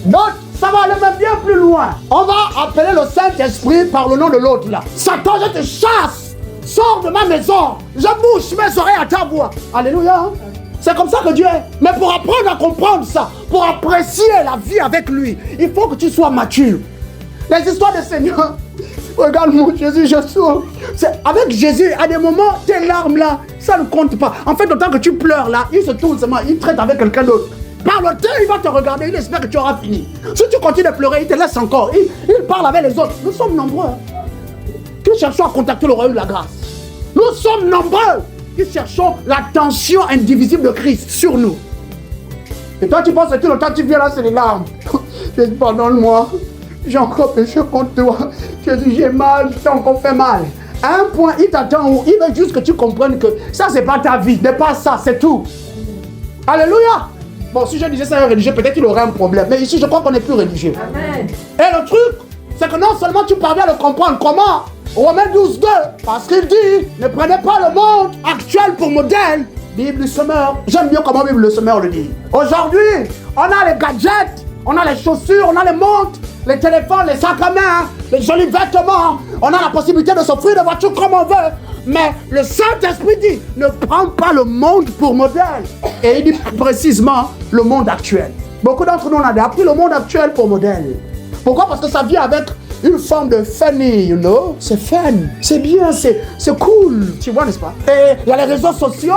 Donc, ça va aller même bien plus loin. On va appeler le Saint-Esprit par le nom de l'autre là. Satan, je te chasse Sors de ma maison. Je bouche mes oreilles à ta voix. Alléluia. C'est comme ça que Dieu est. Mais pour apprendre à comprendre ça, pour apprécier la vie avec lui, il faut que tu sois mature. Les histoires des Seigneur, regarde mon Jésus, je souffre. Avec Jésus, à des moments, tes larmes là, ça ne compte pas. En fait, autant que tu pleures là, il se tourne seulement, il traite avec quelqu'un d'autre. Par le temps, il va te regarder, il espère que tu auras fini. Si tu continues de pleurer, il te laisse encore. Il parle avec les autres. Nous sommes nombreux qui cherchons à contacter le royaume de la grâce. Nous sommes nombreux qui cherchons l'attention indivisible de Christ sur nous. Et toi, tu penses que tout le temps, tu viens là, c'est les larmes. Jésus, pardonne-moi. J'ai encore péché contre toi. Jésus, j'ai mal, je t'ai encore fait mal. À un point, il t'attend où il veut juste que tu comprennes que ça, c'est pas ta vie. N'est pas ça, c'est tout. Alléluia. Bon, si je disais ça à un religieux, peut-être il aurait un problème. Mais ici, je crois qu'on n'est plus religieux. Amen. Et le truc, c'est que non seulement tu parviens à le comprendre. Comment? Romains 12, 2. Parce qu'il dit, ne prenez pas le monde actuel pour modèle. Bible du semeur. J'aime bien comment Bible le semeur le dit. Aujourd'hui, on a les gadgets, on a les chaussures, on a les montres, les téléphones, les sacs à main, les jolis vêtements. On a la possibilité de s'offrir des voitures comme on veut. Mais le Saint-Esprit dit, ne prends pas le monde pour modèle. Et il dit précisément le monde actuel. Beaucoup d'entre nous, on a appris le monde actuel pour modèle. Pourquoi? Parce que ça vient avec une forme de funny, you know. C'est fun, c'est bien, c'est cool. Tu vois, n'est-ce pas? Et il y a les réseaux sociaux.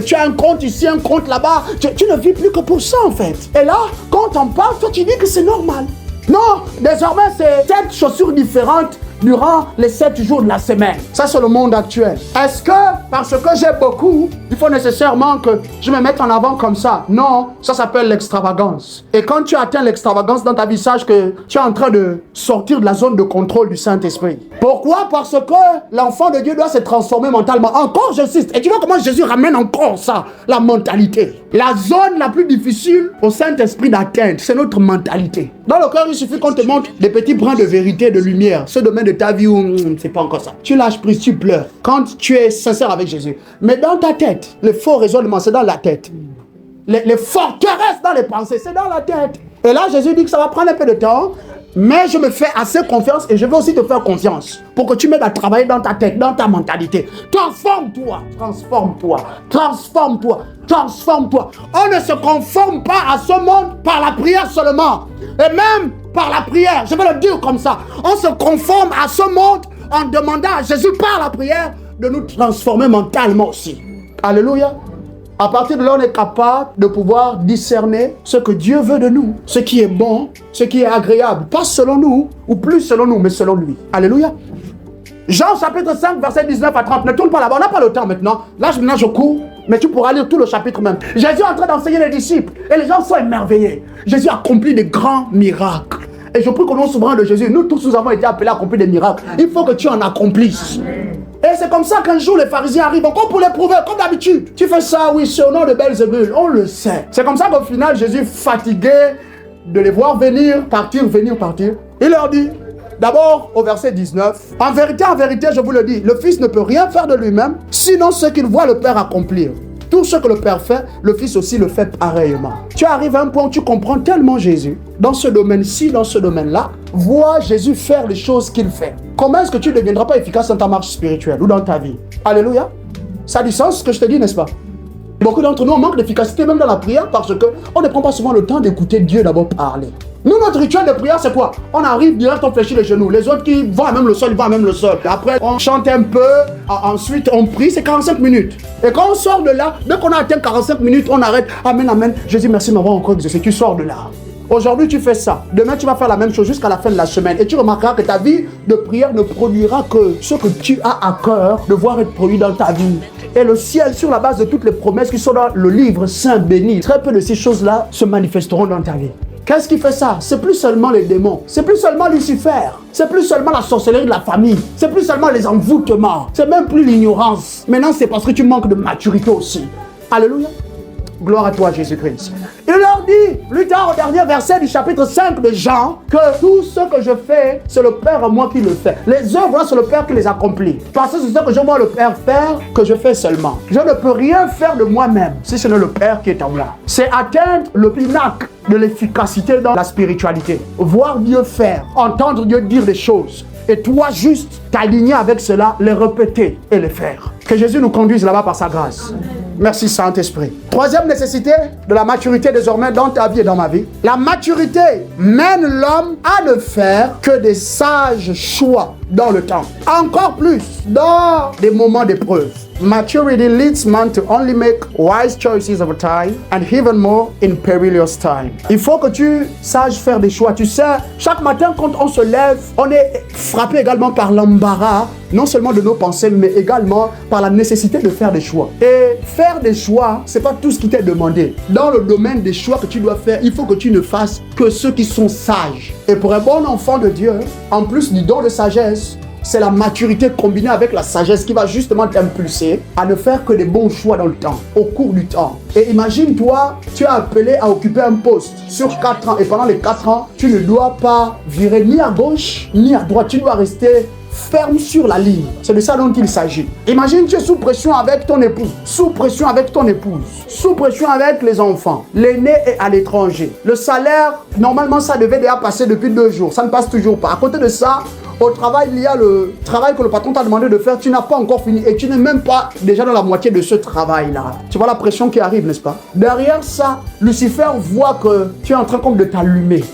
Tu as un compte ici, un compte là-bas. Tu ne vis plus que pour ça, en fait. Et là, quand on parle, toi, tu dis que c'est normal. Non, désormais, c'est 7 chaussures différentes durant les 7 jours de la semaine. Ça, c'est le monde actuel. Est-ce que, parce que j'ai beaucoup, il faut nécessairement que je me mette en avant comme ça? Non, ça s'appelle l'extravagance. Et quand tu atteins l'extravagance dans ta vie, sache que tu es en train de sortir de la zone de contrôle du Saint-Esprit. Pourquoi? Parce que l'enfant de Dieu doit se transformer mentalement. Encore, j'insiste. Et tu vois comment Jésus ramène encore ça, la mentalité. La zone la plus difficile au Saint-Esprit d'atteindre, c'est notre mentalité. Dans le cœur, il suffit qu'on te montre des petits brins de vérité, de lumière. Ce domaine de ta vie où c'est pas encore ça. Tu lâches prise, tu pleures. Quand tu es sincère avec Jésus. Mais dans ta tête, le faux raisonnement, c'est dans la tête. Les forteresses dans les pensées, c'est dans la tête. Et là, Jésus dit que ça va prendre un peu de temps. Mais je me fais assez confiance et je veux aussi te faire confiance pour que tu m'aides à travailler dans ta tête, dans ta mentalité. Transforme-toi, transforme-toi, transforme-toi, transforme-toi. On ne se conforme pas à ce monde par la prière seulement. Et même par la prière, je vais le dire comme ça. On se conforme à ce monde en demandant à Jésus par la prière de nous transformer mentalement aussi. Alléluia. À partir de là, on est capable de pouvoir discerner ce que Dieu veut de nous, ce qui est bon, ce qui est agréable. Pas selon nous, ou plus selon nous, mais selon lui. Alléluia. Jean chapitre 5, verset 19 à 30. Ne tourne pas là-bas, on n'a pas le temps maintenant. Là, maintenant, je cours, mais tu pourras lire tout le chapitre même. Jésus est en train d'enseigner les disciples, et les gens sont émerveillés. Jésus accomplit des grands miracles. Et je prie qu'au nom souverain de Jésus, nous tous, nous avons été appelés à accomplir des miracles. Il faut que tu en accomplisses. Et c'est comme ça qu'un jour les pharisiens arrivent encore pour les prouver, comme d'habitude. Tu fais ça, oui, c'est au nom de Belzébul, on le sait. C'est comme ça qu'au final, Jésus, fatigué de les voir venir, partir, il leur dit, d'abord au verset 19, en vérité, je vous le dis, le Fils ne peut rien faire de lui-même, sinon ce qu'il voit le Père accomplir. Tout ce que le Père fait, le Fils aussi le fait pareillement. Tu arrives à un point où tu comprends tellement Jésus. Dans ce domaine-ci, dans ce domaine-là, vois Jésus faire les choses qu'il fait. Comment est-ce que tu ne deviendras pas efficace dans ta marche spirituelle ou dans ta vie? Alléluia. Ça a du sens ce que je te dis, n'est-ce pas? Beaucoup d'entre nous, on manque d'efficacité même dans la prière parce qu'on ne prend pas souvent le temps d'écouter Dieu d'abord parler. Nous, notre rituel de prière, c'est quoi? On arrive direct, on fléchit les genoux. Les autres qui vont à même le sol, ils vont à même le sol. Après, on chante un peu, ensuite on prie, c'est 45 minutes. Et quand on sort de là, dès qu'on a atteint 45 minutes, on arrête. Amen, amen. Jésus, merci de m'avoir encore exaucé. Tu sors de là. Aujourd'hui, tu fais ça. Demain, tu vas faire la même chose jusqu'à la fin de la semaine. Et tu remarqueras que ta vie de prière ne produira que ce que tu as à cœur de voir être produit dans ta vie. Et le ciel, sur la base de toutes les promesses qui sont dans le livre Saint béni, très peu de ces choses-là se manifesteront dans ta vie. Qu'est-ce qui fait ça? C'est plus seulement les démons. C'est plus seulement Lucifer. C'est plus seulement la sorcellerie de la famille. C'est plus seulement les envoûtements. C'est même plus l'ignorance. Maintenant, c'est parce que tu manques de maturité aussi. Alléluia. Gloire à toi, Jésus-Christ. Il leur dit, plus tard au dernier verset du chapitre 5 de Jean, que tout ce que je fais, c'est le Père en moi qui le fait. Les œuvres, c'est le Père qui les accomplit. Parce que c'est ce que je vois le Père faire, que je fais seulement. Je ne peux rien faire de moi-même, si ce n'est le Père qui est en moi. C'est atteindre le pinacle de l'efficacité dans la spiritualité. Voir Dieu faire, entendre Dieu dire des choses. Et toi, juste t'aligner avec cela, les répéter et les faire. Que Jésus nous conduise là-bas par sa grâce. Amen. Merci Saint-Esprit. Troisième nécessité de la maturité désormais dans ta vie et dans ma vie. La maturité mène l'homme à ne faire que des sages choix dans le temps. Encore plus dans des moments d'épreuve. Maturity leads man to only make wise choices over time and even more in perilous time. Il faut que tu saches faire des choix. Tu sais, chaque matin quand on se lève, on est frappé également par l'embarras, non seulement de nos pensées, mais également par la nécessité de faire des choix. Et faire des choix, c'est pas tout ce qui t'est demandé. Dans le domaine des choix que tu dois faire, il faut que tu ne fasses que ceux qui sont sages. Et pour un bon enfant de Dieu, en plus du don de sagesse, c'est la maturité combinée avec la sagesse qui va justement t'impulser à ne faire que des bons choix dans le temps, au cours du temps. Et imagine-toi, tu es appelé à occuper un poste sur 4 ans. Et pendant les 4 ans, tu ne dois pas virer ni à gauche, ni à droite. Tu dois rester ferme sur la ligne. C'est de ça dont il s'agit. Imagine, tu es sous pression avec ton époux, sous pression avec ton épouse, sous pression avec les enfants. L'aîné est à l'étranger. Le salaire, normalement, ça devait déjà passer depuis 2 jours. Ça ne passe toujours pas. À côté de ça, au travail, il y a le travail que le patron t'a demandé de faire. Tu n'as pas encore fini et tu n'es même pas déjà dans la moitié de ce travail-là. Tu vois la pression qui arrive, n'est-ce pas? Derrière ça, Lucifer voit que tu es en train comme de t'allumer.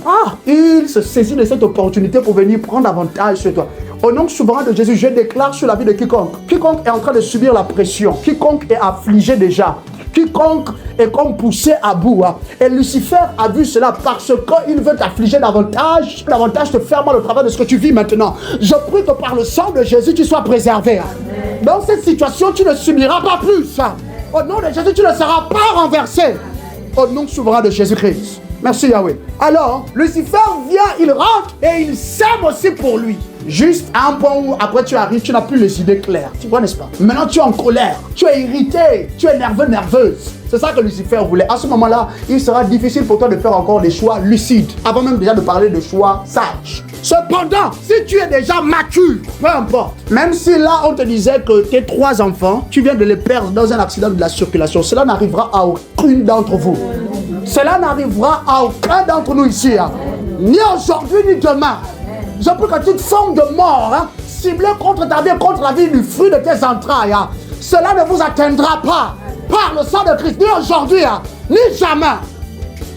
Il se saisit de cette opportunité pour venir prendre avantage sur toi. Au nom souverain de Jésus, je déclare sur la vie de quiconque. Quiconque est en train de subir la pression. Quiconque est affligé déjà. Quiconque est comme poussé à bout. Et Lucifer a vu cela parce qu'il veut t'affliger davantage te faire mal au travers de ce que tu vis maintenant. Je prie que par le sang de Jésus, tu sois préservé. Amen. Dans cette situation, tu ne subiras pas plus. Au nom de Jésus, tu ne seras pas renversé. Au nom souverain de Jésus-Christ. Merci Yahweh. Alors, Lucifer vient, il rentre et il sème aussi pour lui. Juste à un point où après tu arrives, tu n'as plus les idées claires. Tu vois, n'est-ce pas? Maintenant tu es en colère, tu es irrité, tu es nerveux, nerveuse. C'est ça que Lucifer voulait. À ce moment-là, il sera difficile pour toi de faire encore des choix lucides. Avant même déjà de parler de choix sages. Cependant, si tu es déjà mature, peu importe. Même si là on te disait que tes 3 enfants, tu viens de les perdre dans un accident de la circulation, cela n'arrivera à aucune d'entre vous. Cela n'arrivera à aucun d'entre nous ici. Ni aujourd'hui ni demain. Je prie que toute forme de mort ciblée contre ta vie, contre la vie du fruit de tes entrailles, cela ne vous atteindra pas par le sang de Christ, ni aujourd'hui, ni jamais.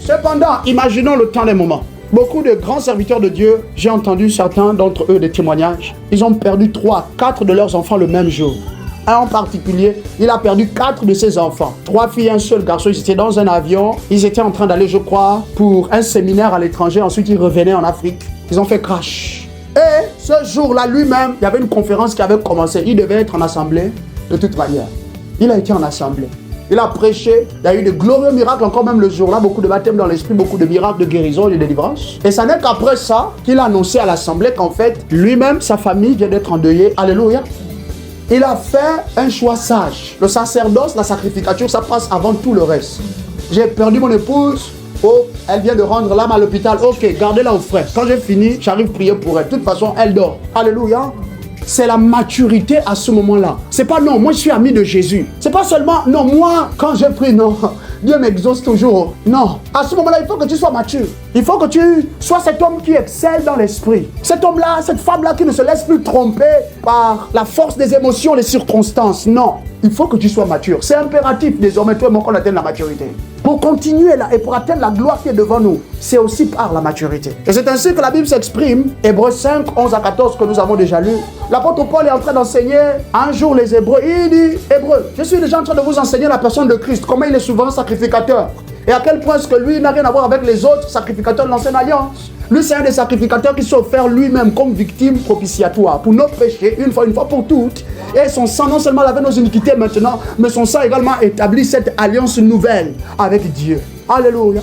Cependant, imaginons le temps des moments. Beaucoup de grands serviteurs de Dieu, j'ai entendu certains d'entre eux des témoignages, ils ont perdu 3, 4 de leurs enfants le même jour. Un en particulier, il a perdu 4 de ses enfants. 3 filles, un seul garçon. Ils étaient dans un avion. Ils étaient en train d'aller, je crois, pour un séminaire à l'étranger. Ensuite, ils revenaient en Afrique. Ils ont fait crash. Et ce jour-là, lui-même, il y avait une conférence qui avait commencé. Il devait être en assemblée de toute manière. Il a été en assemblée. Il a prêché. Il y a eu de glorieux miracles encore même le jour-là. Beaucoup de baptêmes dans l'esprit, beaucoup de miracles de guérison et de délivrance. Et ça n'est qu'après ça qu'il a annoncé à l'assemblée qu'en fait, lui-même, sa famille vient d'être endeuillée. Alléluia. Il a fait un choix sage. Le sacerdoce, la sacrificature, ça passe avant tout le reste. J'ai perdu mon épouse. Oh, elle vient de rendre l'âme à l'hôpital. Ok, gardez-la au frais. Quand j'ai fini, j'arrive prier pour elle. De toute façon, elle dort. Alléluia. C'est la maturité à ce moment-là. C'est pas non, moi je suis ami de Jésus. C'est pas seulement non, moi quand je prie, non, Dieu m'exauce toujours. Non, à ce moment-là, il faut que tu sois mature. Il faut que tu sois cet homme qui excelle dans l'esprit. Cet homme-là, cette femme-là qui ne se laisse plus tromper par la force des émotions, les circonstances. Non, il faut que tu sois mature. C'est impératif désormais, toi et moi, qu'on atteigne la maturité. Pour continuer là et pour atteindre la gloire qui est devant nous, c'est aussi par la maturité. Et c'est ainsi que la Bible s'exprime. Hébreux 5, 11 à 14 que nous avons déjà lu. L'apôtre Paul est en train d'enseigner un jour les Hébreux. Il dit, Hébreux, je suis déjà en train de vous enseigner la personne de Christ, comment il est souvent sacrificateur. Et à quel point est-ce que lui n'a rien à voir avec les autres sacrificateurs de l'ancienne alliance. Lui, c'est un des sacrificateurs qui s'est offert lui-même comme victime propitiatoire pour nos péchés, une fois pour toutes. Et son sang non seulement lavait nos iniquités maintenant, mais son sang également établit cette alliance nouvelle avec Dieu. Alléluia.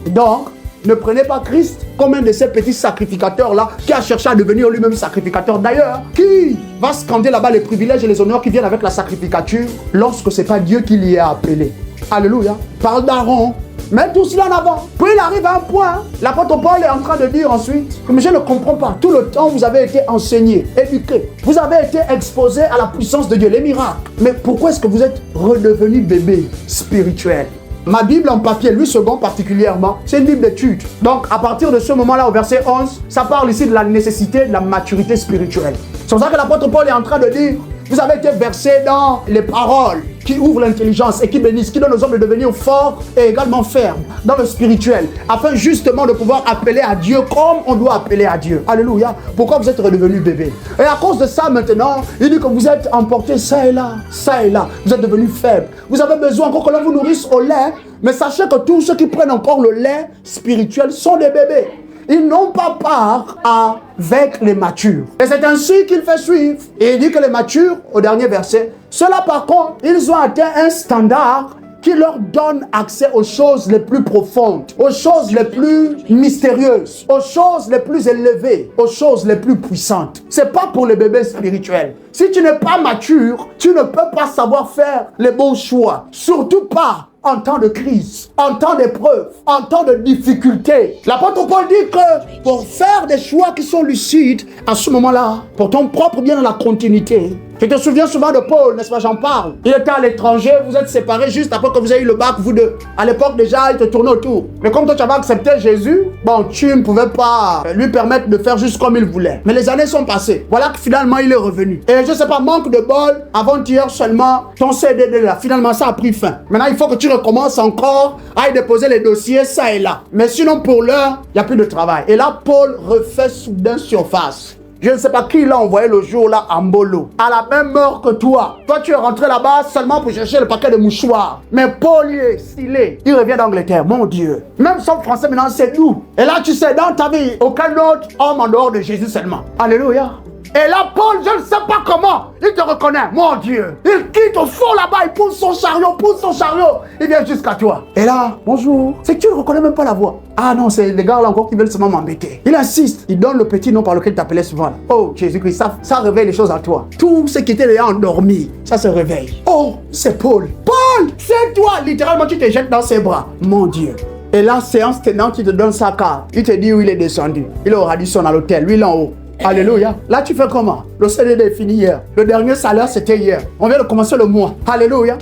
Donc, ne prenez pas Christ comme un de ces petits sacrificateurs-là qui a cherché à devenir lui-même sacrificateur. D'ailleurs, qui va scander là-bas les privilèges et les honneurs qui viennent avec la sacrificature lorsque ce n'est pas Dieu qui l'y a appelé. Alléluia. Parle d'Aaron. Mets tout cela en avant. Puis il arrive à un point. L'apôtre Paul est en train de dire ensuite, mais je ne comprends pas. Tout le temps, vous avez été enseigné, éduqué. Vous avez été exposé à la puissance de Dieu, les miracles. Mais pourquoi est-ce que vous êtes redevenu bébé spirituel? Ma Bible en papier, Louis II particulièrement, c'est une Bible d'étude. Donc, à partir de ce moment-là, au verset 11, ça parle ici de la nécessité de la maturité spirituelle. C'est pour ça que l'apôtre Paul est en train de dire, vous avez été versé dans les paroles qui ouvrent l'intelligence et qui bénissent, qui donnent aux hommes de devenir forts et également fermes dans le spirituel, afin justement de pouvoir appeler à Dieu comme on doit appeler à Dieu. Alléluia. Pourquoi vous êtes redevenus bébés? Et à cause de ça, maintenant, il dit que vous êtes emportés ça et là, ça et là. Vous êtes devenus faibles. Vous avez besoin encore que l'on vous nourrisse au lait, mais sachez que tous ceux qui prennent encore le lait spirituel sont des bébés. Ils n'ont pas part avec les matures. Et c'est ainsi qu'il fait suivre. Et il dit que les matures, au dernier verset, ceux-là par contre, ils ont atteint un standard qui leur donne accès aux choses les plus profondes, aux choses les plus mystérieuses, aux choses les plus élevées, aux choses les plus puissantes. C'est pas pour les bébés spirituels. Si tu n'es pas mature, tu ne peux pas savoir faire les bons choix. Surtout pas en temps de crise, en temps d'épreuve, en temps de difficulté. L'apôtre Paul dit que pour faire des choix qui sont lucides, à ce moment-là, pour ton propre bien dans la continuité. Tu te souviens souvent de Paul, n'est-ce pas, j'en parle. Il était à l'étranger, vous êtes séparés juste après que vous avez eu le bac, vous deux. À l'époque déjà, il te tournait autour. Mais comme toi tu avais accepté Jésus, bon, tu ne pouvais pas lui permettre de faire juste comme il voulait. Mais les années sont passées. Voilà que finalement il est revenu. Et je sais pas, manque de bol, avant-hier seulement, ton CDD là, finalement ça a pris fin. Maintenant il faut que tu recommences encore à y déposer les dossiers, ça et là. Mais sinon pour l'heure, il n'y a plus de travail. Et là, Paul refait soudain surface. Je ne sais pas qui l'a envoyé le jour là à Mbolo. À la même heure que toi. Toi, tu es rentré là-bas seulement pour chercher le paquet de mouchoirs. Mais Paul y est stylé. Il revient d'Angleterre. Mon Dieu. Même son français maintenant, c'est nous. Et là, tu sais, dans ta vie, aucun autre homme en dehors de Jésus seulement. Alléluia. Et là, Paul, je ne sais pas comment, il te reconnaît. Mon Dieu. Il quitte au fond là-bas, il pousse son chariot. Il vient jusqu'à toi. Et là, bonjour. C'est que tu ne reconnais même pas la voix. Ah non, c'est les gars là encore qui veulent seulement m'embêter. Il insiste. Il donne le petit nom par lequel il t'appelait souvent. Oh, Jésus-Christ, ça réveille les choses en toi. Tout ce qui était déjà endormi, ça se réveille. Oh, c'est Paul. Paul, c'est toi. Littéralement, tu te jettes dans ses bras. Mon Dieu. Et là, séance tenante, il te donne sa carte. Il te dit où il est descendu. Il est au Radisson à l'hôtel. Lui, il est en haut. Alléluia. Là, tu fais comment? Le CDD est fini hier. Le dernier salaire, c'était hier. On vient de commencer le mois. Alléluia.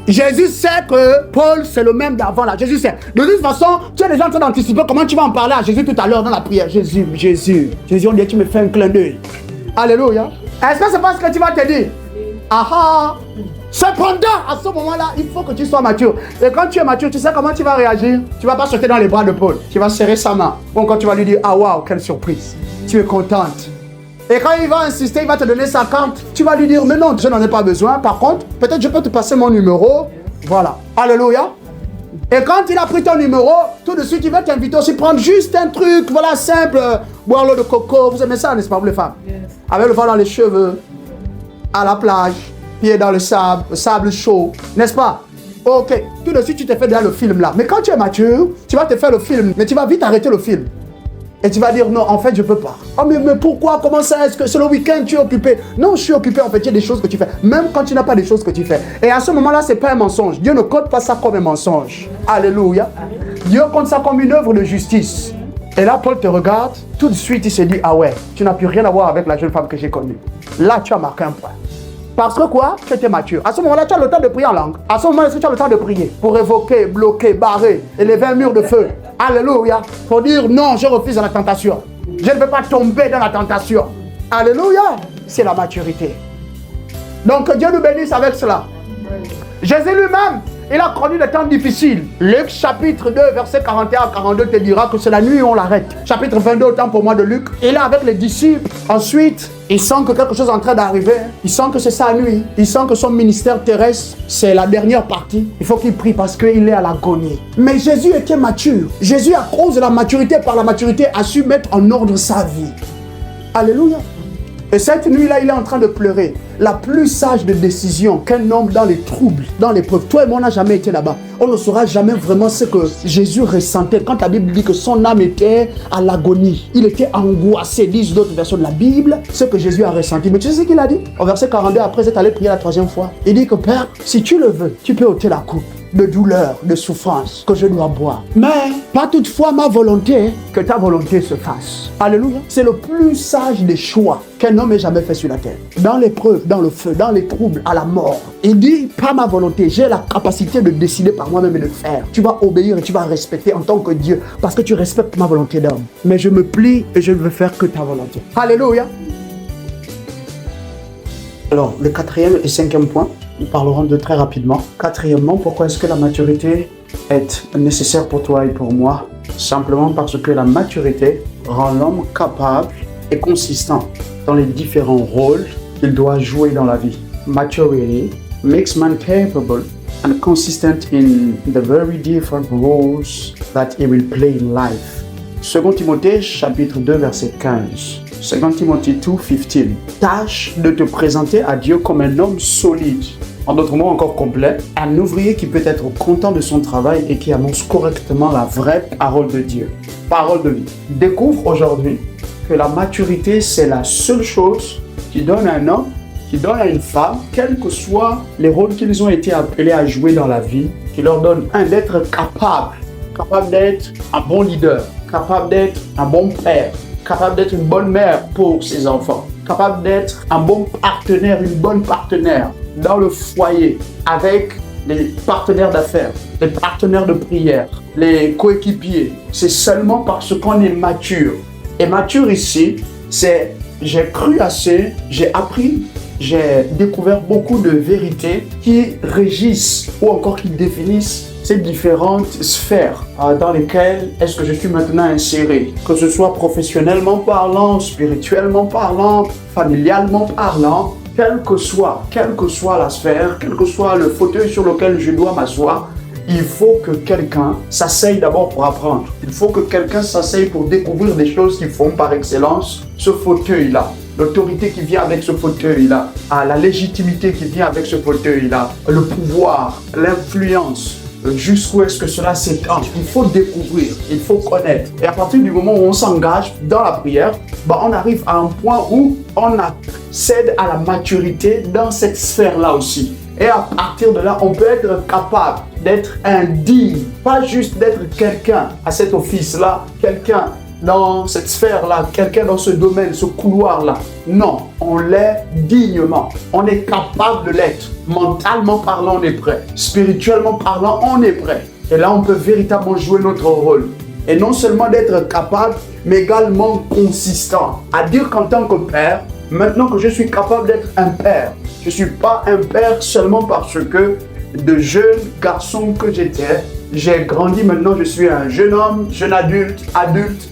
Jésus sait que Paul, c'est le même d'avant là. Jésus sait. De toute façon, tu es déjà en train d'anticiper comment tu vas en parler à Jésus tout à l'heure dans la prière. Jésus, on dit, tu me fais un clin d'œil. Alléluia. Est-ce que c'est pas ce que tu vas te dire? Ah. Cependant, à ce moment-là, il faut que tu sois mature. Et quand tu es mature, tu sais comment tu vas réagir? Tu ne vas pas sauter dans les bras de Paul. Tu vas serrer sa main. Ou quand tu vas lui dire, ah waouh, quelle surprise. Tu es contente. Et quand il va insister, il va te donner sa carte. Tu vas lui dire, mais non, je n'en ai pas besoin. Par contre, peut-être je peux te passer mon numéro. Voilà. Alléluia. Et quand il a pris ton numéro, tout de suite, il va t'inviter aussi à prendre juste un truc, voilà, simple. Boire l'eau de coco. Vous aimez ça, n'est-ce pas, vous les femmes? Yes. Avec le vent dans les cheveux, à la plage. Pieds dans le sable chaud, n'est-ce pas? Ok, tout de suite tu te fais déjà le film là. Mais quand tu es mature, tu vas te faire le film, mais tu vas vite arrêter le film. Et tu vas dire non, en fait je peux pas. Oh mais pourquoi? Comment ça? Est-ce que c'est le week-end tu es occupé? Non, je suis occupé, en fait il y a des choses que tu fais. Même quand tu n'as pas des choses que tu fais. Et à ce moment-là, c'est pas un mensonge. Dieu ne compte pas ça comme un mensonge. Alléluia. Dieu compte ça comme une œuvre de justice. Et là, Paul te regarde, tout de suite il se dit, ah ouais, tu n'as plus rien à voir avec la jeune femme que j'ai connue. Là, tu as marqué un point. Parce que quoi? Tu étais mature. À ce moment-là, tu as le temps de prier en langue. À ce moment-là, tu as le temps de prier pour évoquer, bloquer, barrer, élever un mur de feu. Alléluia. Pour dire non, je refuse la tentation. Je ne veux pas tomber dans la tentation. Alléluia. C'est la maturité. Donc, que Dieu nous bénisse avec cela. Jésus lui-même, il a connu des temps difficiles. Luc chapitre 2, verset 41 à 42 te dira que c'est la nuit où on l'arrête. Chapitre 22, autant pour moi de Luc. Il est avec les disciples. Ensuite, il sent que quelque chose est en train d'arriver. Il sent que c'est sa nuit. Il sent que son ministère terrestre, c'est la dernière partie. Il faut qu'il prie parce qu'il est à l'agonie. Mais Jésus était mature. Jésus, à cause de la maturité, par la maturité, a su mettre en ordre sa vie. Alléluia. Et cette nuit-là, il est en train de pleurer. La plus sage de décision qu'un homme dans les troubles, dans l'épreuve. Toi et moi, on n'a jamais été là-bas. On ne saura jamais vraiment ce que Jésus ressentait. Quand la Bible dit que son âme était à l'agonie, il était angoissé, disent d'autres versions de la Bible, ce que Jésus a ressenti. Mais tu sais ce qu'il a dit? Au verset 42, après, il est allé prier la troisième fois. Il dit que Père, si tu le veux, tu peux ôter la coupe de douleur, de souffrance que je dois boire. Mais pas toutefois ma volonté, que ta volonté se fasse. Alléluia. C'est le plus sage des choix qu'un homme ait jamais fait sur la terre. Dans l'épreuve, dans le feu, dans les troubles, à la mort. Il dit, pas ma volonté, j'ai la capacité de décider par moi-même et de faire. Tu vas obéir et tu vas respecter en tant que Dieu, parce que tu respectes ma volonté d'homme. Mais je me plie et je ne veux faire que ta volonté. Alléluia. Alors, le quatrième et cinquième point, nous parlerons de très rapidement. Quatrièmement, pourquoi est-ce que la maturité est nécessaire pour toi et pour moi? Simplement parce que la maturité rend l'homme capable et consistant dans les différents rôles qu'il doit jouer dans la vie. Maturity makes man capable and consistent in the very different roles that he will play in life. 2 Timothée chapitre 2 verset 15. 2 Timothée 2:15. Tâche de te présenter à Dieu comme un homme solide, en d'autres mots encore complet, un ouvrier qui peut être content de son travail et qui annonce correctement la vraie parole de Dieu. Parole de vie. Découvre aujourd'hui que la maturité, c'est la seule chose qui donne à un homme, qui donne à une femme, quels que soient les rôles qu'ils ont été appelés à jouer dans la vie, qui leur donne d'être capable d'être un bon leader, capable d'être un bon père, capable d'être une bonne mère pour ses enfants, capable d'être un bon partenaire, une bonne partenaire dans le foyer, avec les partenaires d'affaires, les partenaires de prière, les coéquipiers. C'est seulement parce qu'on est mature. Et mature ici, c'est j'ai cru assez, j'ai appris, j'ai découvert beaucoup de vérités qui régissent ou encore qui définissent ces différentes sphères dans lesquelles est-ce que je suis maintenant inséré, que ce soit professionnellement parlant, spirituellement parlant, familialement parlant, quelle que soit la sphère, quel que soit le fauteuil sur lequel je dois m'asseoir, il faut que quelqu'un s'asseye d'abord pour apprendre. Il faut que quelqu'un s'asseye pour découvrir des choses qui font par excellence ce fauteuil-là. L'autorité qui vient avec ce fauteuil-là, la légitimité qui vient avec ce fauteuil-là, le pouvoir, l'influence. Jusqu'où est-ce que cela s'étend? Il faut découvrir, il faut connaître. Et à partir du moment où on s'engage dans la prière, on arrive à un point où on accède à la maturité dans cette sphère-là aussi. Et à partir de là, on peut être capable d'être indigne, pas juste d'être quelqu'un à cet office-là, quelqu'un dans cette sphère-là, quelqu'un dans ce domaine, ce couloir-là. Non, on l'est dignement. On est capable de l'être. Mentalement parlant, on est prêt. Spirituellement parlant, on est prêt. Et là, on peut véritablement jouer notre rôle. Et non seulement d'être capable, mais également consistant. À dire qu'en tant que père, maintenant que je suis capable d'être un père, je ne suis pas un père seulement parce que de jeune garçon que j'étais, j'ai grandi, maintenant je suis un jeune homme, jeune adulte,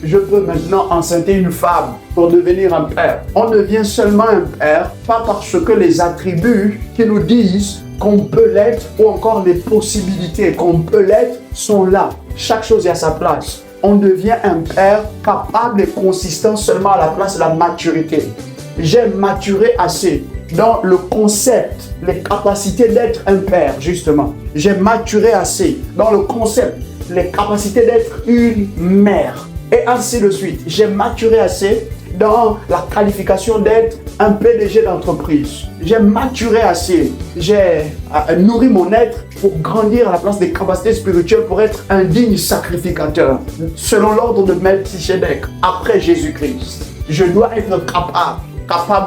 je peux maintenant enceinter une femme pour devenir un père. On devient seulement un père, pas parce que les attributs qui nous disent qu'on peut l'être ou encore les possibilités qu'on peut l'être sont là. Chaque chose est à sa place. On devient un père capable et consistant seulement à la place de la maturité. J'ai maturé assez dans le concept, les capacités d'être un père, justement. J'ai maturé assez dans le concept, les capacités d'être une mère. Et ainsi de suite. J'ai maturé assez dans la qualification d'être un PDG d'entreprise. J'ai maturé assez. J'ai nourri mon être pour grandir à la place des capacités spirituelles pour être un digne sacrificateur. Selon l'ordre de Melchizedek, après Jésus-Christ. Je dois être capable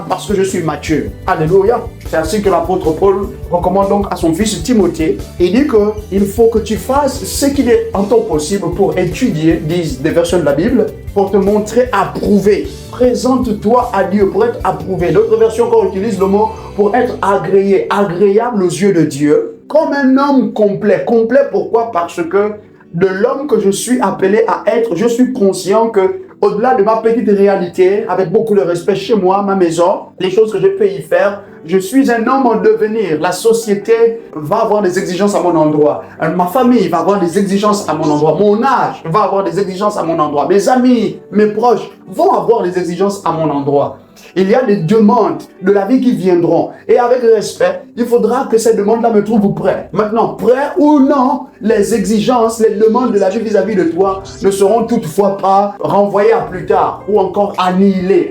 parce que je suis mature. Alléluia. C'est ainsi que l'apôtre Paul recommande donc à son fils Timothée. Il dit qu'il faut que tu fasses ce qu'il est en ton possible pour étudier, disent des versions de la Bible, pour te montrer approuvé. Présente-toi à Dieu pour être approuvé. D'autres versions encore utilisent le mot pour être agréé, agréable aux yeux de Dieu, comme un homme complet. Complet pourquoi? Parce que de l'homme que je suis appelé à être, je suis conscient que au-delà de ma petite réalité, avec beaucoup de respect chez moi, ma maison, les choses que je peux y faire, je suis un homme en devenir. La société va avoir des exigences à mon endroit. Ma famille va avoir des exigences à mon endroit. Mon âge va avoir des exigences à mon endroit. Mes amis, mes proches vont avoir des exigences à mon endroit. Il y a des demandes de la vie qui viendront. Et avec respect, il faudra que ces demandes-là me trouvent prêt. Maintenant, prêt ou non, les exigences, les demandes de la vie vis-à-vis de toi ne seront toutefois pas renvoyées à plus tard ou encore annulées,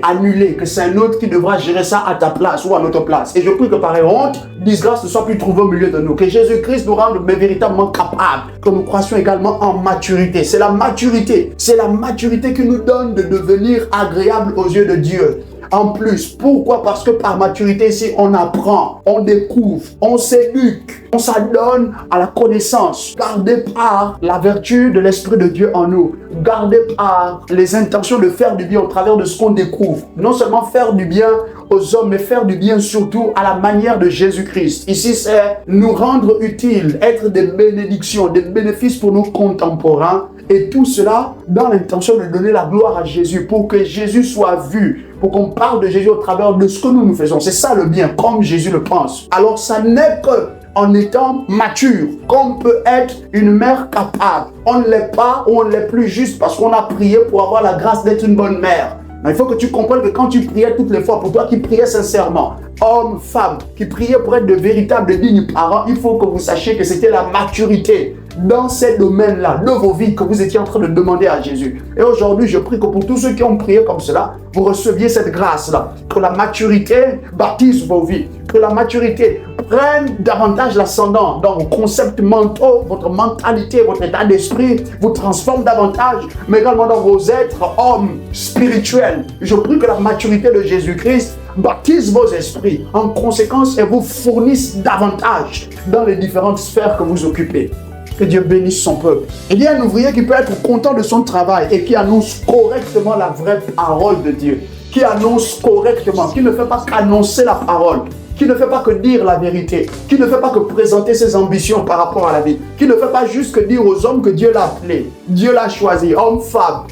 que c'est un autre qui devra gérer ça à ta place ou à notre place. Et je prie que par honte, disgrâce ne soit plus trouvée au milieu de nous. Que Jésus-Christ nous rende véritablement capables, que nous croissions également en maturité. C'est la maturité qui nous donne de devenir agréable aux yeux de Dieu. En plus, pourquoi? Parce que par maturité ici, on apprend, on découvre, on s'éduque, on s'adonne à la connaissance, gardé par la vertu de l'Esprit de Dieu en nous, gardé par les intentions de faire du bien au travers de ce qu'on découvre. Non seulement faire du bien aux hommes, mais faire du bien surtout à la manière de Jésus-Christ. Ici, c'est nous rendre utiles, être des bénédictions, des bénéfices pour nos contemporains, et tout cela dans l'intention de donner la gloire à Jésus, pour que Jésus soit vu, pour qu'on parle de Jésus au travers de ce que nous faisons. C'est ça le bien, comme Jésus le pense. Alors ça n'est que en étant mature qu'on peut être une mère capable. On ne l'est pas ou on ne l'est plus juste parce qu'on a prié pour avoir la grâce d'être une bonne mère. Mais il faut que tu comprennes que quand tu priais toutes les fois, pour toi qui priais sincèrement, homme, femme, qui priait pour être de véritables, de dignes parents, il faut que vous sachiez que c'était la maturité dans ces domaines-là de vos vies que vous étiez en train de demander à Jésus. Et aujourd'hui, je prie que pour tous ceux qui ont prié comme cela, vous receviez cette grâce-là. Que la maturité baptise vos vies. Que la maturité prenne davantage l'ascendant dans vos concepts mentaux, votre mentalité, votre état d'esprit, vous transforme davantage, mais également dans vos êtres hommes spirituels. Je prie que la maturité de Jésus-Christ baptise vos esprits en conséquence et vous fournisse davantage dans les différentes sphères que vous occupez. Que Dieu bénisse son peuple. Il y a un ouvrier qui peut être content de son travail et qui annonce correctement la vraie parole de Dieu. Qui annonce correctement, qui ne fait pas qu'annoncer la parole, qui ne fait pas que dire la vérité, qui ne fait pas que présenter ses ambitions par rapport à la vie, qui ne fait pas juste que dire aux hommes que Dieu l'a appelé, Dieu l'a choisi, homme, femme.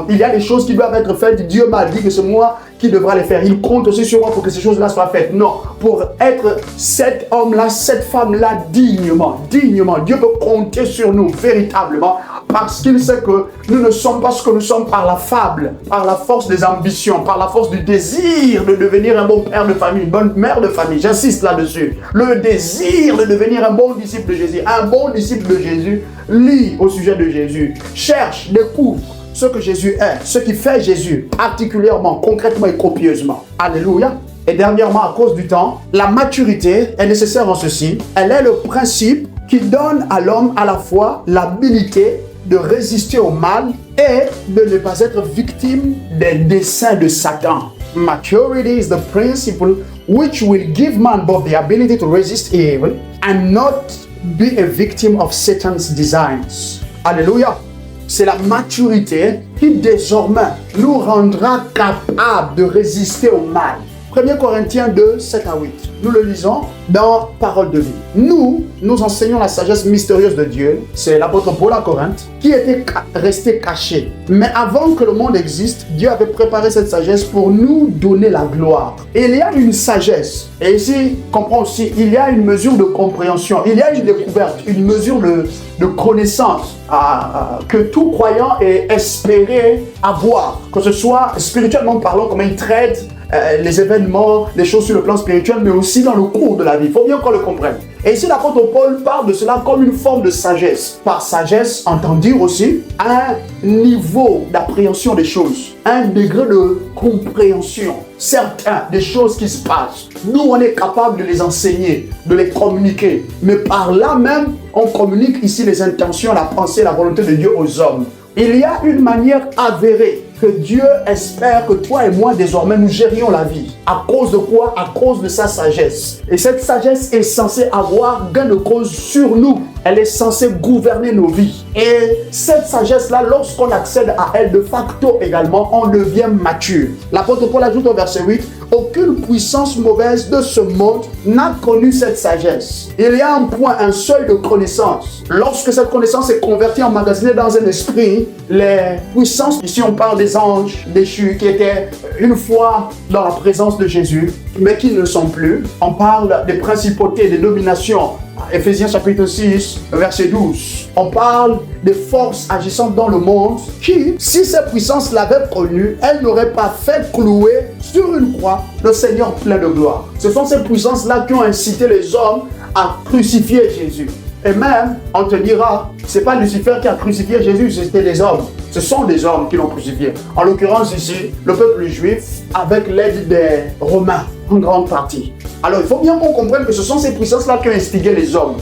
Il y a des choses qui doivent être faites, Dieu m'a dit que c'est moi qui devra les faire. Il compte aussi sur moi pour que ces choses-là soient faites. Non, pour être cet homme-là, cette femme-là dignement. Dieu peut compter sur nous véritablement parce qu'il sait que nous ne sommes pas ce que nous sommes par la fable, par la force des ambitions, par la force du désir de devenir un bon père de famille, une bonne mère de famille. J'insiste là-dessus. Le désir de devenir un bon disciple de Jésus. Un bon disciple de Jésus lit au sujet de Jésus. Cherche, découvre ce que Jésus est, ce qui fait Jésus, particulièrement, concrètement et copieusement. Alléluia. Et dernièrement, à cause du temps, la maturité est nécessaire en ceci. Elle est le principe qui donne à l'homme à la fois l'habilité de résister au mal et de ne pas être victime des desseins de Satan. Maturity is the principle which will give man both the ability to resist evil and not be a victim of Satan's designs. Alléluia. C'est la maturité qui désormais nous rendra capables de résister au mal. 1 Corinthiens 2, 7 à 8. Nous le lisons dans Parole de vie. Nous enseignons la sagesse mystérieuse de Dieu. C'est l'apôtre Paul à Corinthe qui était resté caché. Mais avant que le monde existe, Dieu avait préparé cette sagesse pour nous donner la gloire. Et il y a une sagesse. Et ici, comprends aussi, il y a une mesure de compréhension. Il y a une découverte, une mesure de connaissance que tout croyant est espéré avoir. Que ce soit spirituellement parlant, comment il traite les événements, les choses sur le plan spirituel, mais aussi dans le cours de la vie. Il faut bien qu'on le comprenne. Et ici, l'apôtre Paul parle de cela comme une forme de sagesse. Par sagesse, entend dire aussi un niveau d'appréhension des choses, un degré de compréhension certain des choses qui se passent. Nous, on est capable de les enseigner, de les communiquer. Mais par là même, on communique ici les intentions, la pensée, la volonté de Dieu aux hommes. Il y a une manière avérée que Dieu espère que toi et moi, désormais, nous gérions la vie. À cause de quoi? À cause de sa sagesse. Et cette sagesse est censée avoir gain de cause sur nous. Elle est censée gouverner nos vies. Et cette sagesse-là, lorsqu'on accède à elle de facto également, on devient mature. L'apôtre Paul ajoute au verset 8, « Aucune puissance mauvaise de ce monde n'a connu cette sagesse. » Il y a un point, un seuil de connaissance. Lorsque cette connaissance est convertie, emmagasinée dans un esprit, les puissances, ici on parle des anges déchus qui étaient une fois dans la présence de Jésus, mais qui ne le sont plus. On parle des principautés, des dominations Éphésiens chapitre 6, verset 12. On parle des forces agissantes dans le monde qui, si ces puissances l'avaient connu, elles n'auraient pas fait clouer sur une croix le Seigneur plein de gloire. Ce sont ces puissances-là qui ont incité les hommes à crucifier Jésus. Et même, on te dira, c'est pas Lucifer qui a crucifié Jésus, c'était des hommes. Ce sont des hommes qui l'ont crucifié. En l'occurrence ici, le peuple juif avec l'aide des Romains, en grande partie. Alors il faut bien qu'on comprenne que ce sont ces puissances-là qui ont instigé les hommes.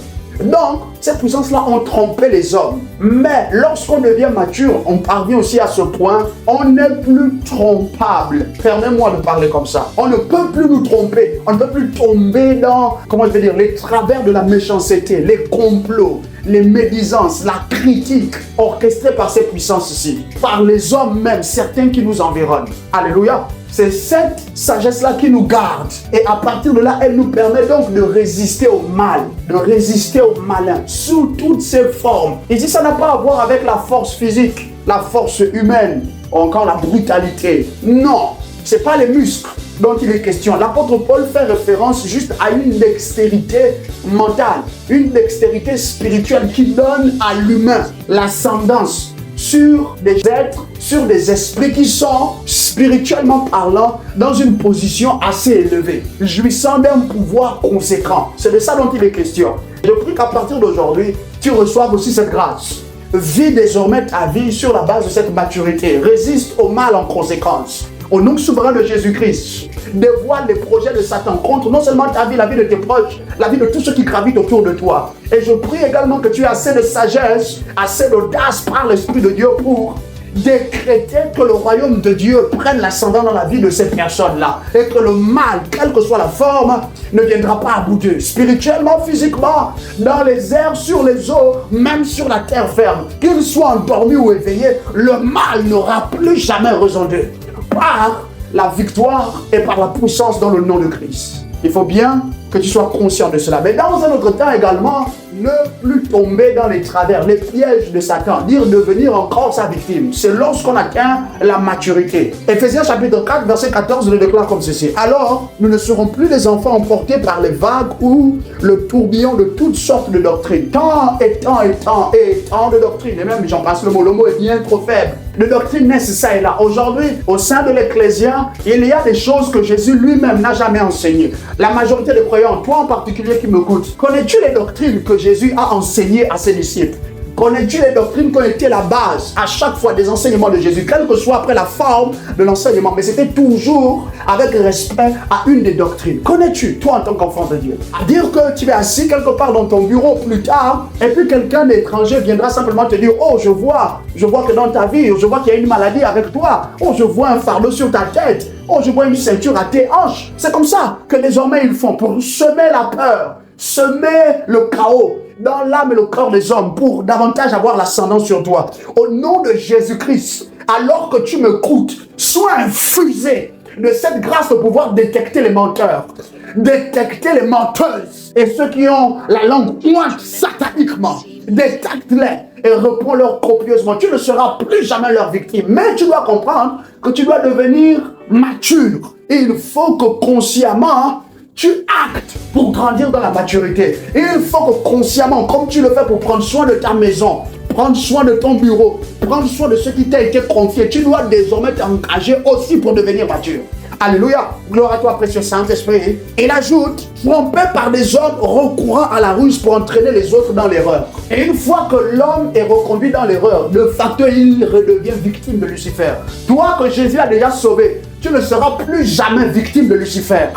Donc, ces puissances-là ont trompé les hommes. Mais lorsqu'on devient mature, on parvient aussi à ce point, on n'est plus trompable. Permets-moi de parler comme ça. On ne peut plus nous tromper. On ne peut plus tomber dans, comment je vais dire, les travers de la méchanceté, les complots, les médisances, la critique orchestrée par ces puissances ici. Par les hommes même, certains qui nous environnent. Alléluia. C'est cette sagesse-là qui nous garde. Et à partir de là, elle nous permet donc de résister au mal, de résister au malin, sous toutes ses formes. Ici, ça n'a pas à voir avec la force physique, la force humaine, ou encore la brutalité. Non, ce n'est pas les muscles dont il est question. L'apôtre Paul fait référence juste à une dextérité mentale, une dextérité spirituelle qui donne à l'humain l'ascendance sur des êtres, sur des esprits qui sont, spirituellement parlant, dans une position assez élevée, jouissant d'un pouvoir conséquent. C'est de ça dont il est question. Je prie qu'à partir d'aujourd'hui, tu reçoives aussi cette grâce. Vis désormais ta vie sur la base de cette maturité. Résiste au mal en conséquence. Au nom souverain de Jésus-Christ, dévoile les projets de Satan contre non seulement ta vie, la vie de tes proches, la vie de tous ceux qui gravitent autour de toi. Et je prie également que tu aies assez de sagesse, assez d'audace par l'Esprit de Dieu pour décréter que le royaume de Dieu prenne l'ascendant dans la vie de ces personnes-là. Et que le mal, quelle que soit la forme, ne viendra pas à bout d'eux. Spirituellement, physiquement, dans les airs, sur les eaux, même sur la terre ferme. Qu'ils soient endormis ou éveillés, le mal n'aura plus jamais raison d'eux. Par la victoire et par la puissance dans le nom de Christ. Il faut bien que tu sois conscient de cela. Mais dans un autre temps également, ne plus tomber dans les travers, les pièges de Satan, dire devenir encore sa victime. C'est lorsqu'on atteint la maturité. Éphésiens chapitre 4, verset 14 le déclare comme ceci. Alors, nous ne serons plus des enfants emportés par les vagues ou le tourbillon de toutes sortes de doctrines. Tant et tant et tant et tant de doctrines. Et même, j'en passe le mot est bien trop faible. De doctrines naissent ça et là. Aujourd'hui, au sein de l'Ecclésia, il y a des choses que Jésus lui-même n'a jamais enseignées. La majorité des croyants, toi en particulier qui m'écoutes, connais-tu les doctrines que Jésus a enseignées à ses disciples? Connais-tu les doctrines qui ont été la base à chaque fois des enseignements de Jésus, quelle que soit après la forme de l'enseignement, mais c'était toujours avec respect à une des doctrines. Connais-tu, toi en tant qu'enfant de Dieu? À dire que tu es assis quelque part dans ton bureau plus tard, et puis quelqu'un d'étranger viendra simplement te dire, oh je vois que dans ta vie, je vois qu'il y a une maladie avec toi, oh je vois un fardeau sur ta tête, oh je vois une ceinture à tes hanches. C'est comme ça que désormais ils font pour semer la peur, semer le chaos dans l'âme et le corps des hommes pour davantage avoir l'ascendant sur toi. Au nom de Jésus-Christ, alors que tu m'écoutes, sois infusé de cette grâce de pouvoir détecter les menteurs, détecter les menteuses et ceux qui ont la langue pointe sataniquement. Détecte-les et réponds-leur copieusement. Tu ne seras plus jamais leur victime. Mais tu dois comprendre que tu dois devenir mature. Et il faut que consciemment, tu actes pour grandir dans la maturité. Et il faut que consciemment, comme tu le fais pour prendre soin de ta maison, prendre soin de ton bureau, prendre soin de ce qui t'a été confié, tu dois désormais t'engager aussi pour devenir mature. Alléluia. Gloire à toi, précieux Saint-Esprit. Il ajoute, trompé par des hommes recourant à la ruse pour entraîner les autres dans l'erreur. Et une fois que l'homme est reconduit dans l'erreur, de facto, il redevient victime de Lucifer. Toi que Jésus a déjà sauvé, tu ne seras plus jamais victime de Lucifer.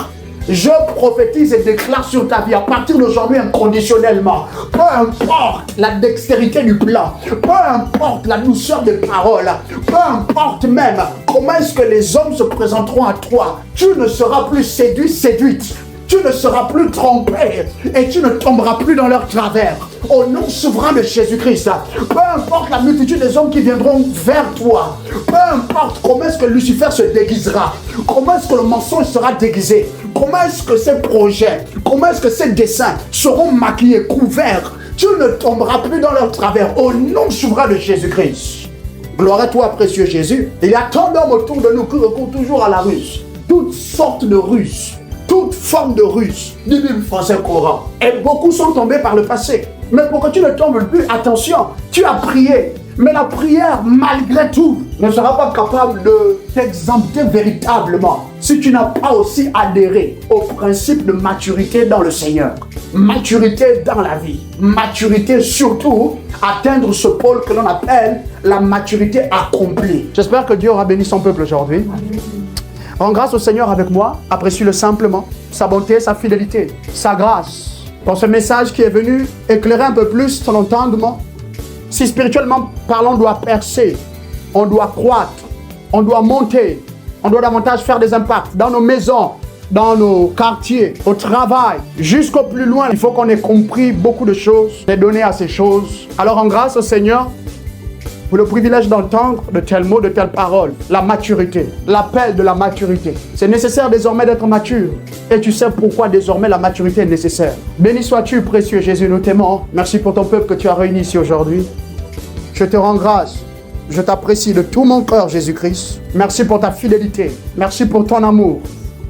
Je prophétise et déclare sur ta vie à partir d'aujourd'hui inconditionnellement. Peu importe la dextérité du plan, peu importe la douceur des paroles, peu importe même comment est-ce que les hommes se présenteront à toi, tu ne seras plus séduit, séduite. Tu ne seras plus trompé et tu ne tomberas plus dans leur travers. Au nom souverain de Jésus-Christ, peu importe la multitude des hommes qui viendront vers toi, peu importe comment est-ce que Lucifer se déguisera, comment est-ce que le mensonge sera déguisé, comment est-ce que ces projets, comment est-ce que ces desseins seront maquillés, couverts, tu ne tomberas plus dans leur travers. Au nom souverain de Jésus-Christ. Gloire à toi, précieux Jésus. Il y a tant d'hommes autour de nous qui recourent toujours à la ruse. Toutes sortes de ruses. toute forme de ruse du Bible français courant. Et beaucoup sont tombés par le passé. Mais pour que tu ne tombes plus, attention, tu as prié. Mais la prière, malgré tout, ne sera pas capable de t'exempter véritablement si tu n'as pas aussi adhéré au principe de maturité dans le Seigneur. Maturité dans la vie. Maturité surtout, atteindre ce pôle que l'on appelle la maturité accomplie. J'espère que Dieu aura béni son peuple aujourd'hui. Rends grâce au Seigneur avec moi, apprécie-le simplement, sa bonté, sa fidélité, sa grâce. Pour ce message qui est venu éclairer un peu plus ton entendement. Si spirituellement parlant, on doit percer, on doit croître, on doit monter, on doit davantage faire des impacts dans nos maisons, dans nos quartiers, au travail, jusqu'au plus loin. Il faut qu'on ait compris beaucoup de choses, et donné à ces choses. Alors en grâce au Seigneur, pour le privilège d'entendre de tels mots, de telles paroles, la maturité, l'appel de la maturité. C'est nécessaire désormais d'être mature. Et tu sais pourquoi désormais la maturité est nécessaire. Béni sois-tu, précieux Jésus, nous t'aimons. Merci pour ton peuple que tu as réuni ici aujourd'hui. Je te rends grâce. Je t'apprécie de tout mon cœur, Jésus-Christ. Merci pour ta fidélité. Merci pour ton amour.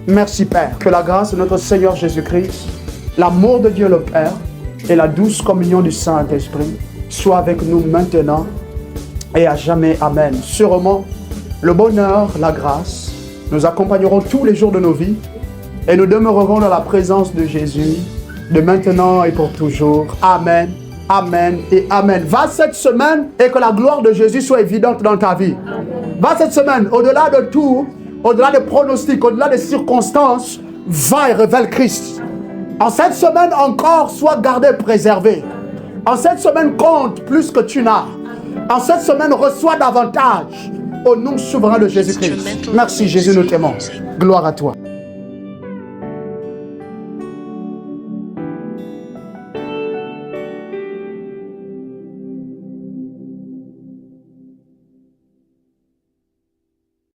Merci, Père. Que la grâce de notre Seigneur Jésus-Christ, l'amour de Dieu le Père et la douce communion du Saint-Esprit soient avec nous maintenant et à jamais. Amen. Sûrement, le bonheur, la grâce, nous accompagneront tous les jours de nos vies et nous demeurerons dans la présence de Jésus de maintenant et pour toujours. Amen. Amen et Amen. Va cette semaine et que la gloire de Jésus soit évidente dans ta vie. Va cette semaine, au-delà de tout, au-delà des pronostics, au-delà des circonstances, va et révèle Christ. En cette semaine encore, sois gardé, préservé. En cette semaine, compte plus que tu n'as. En cette semaine, reçois davantage au nom souverain de Jésus-Christ. Merci Jésus, nous t'aimons. Gloire à toi.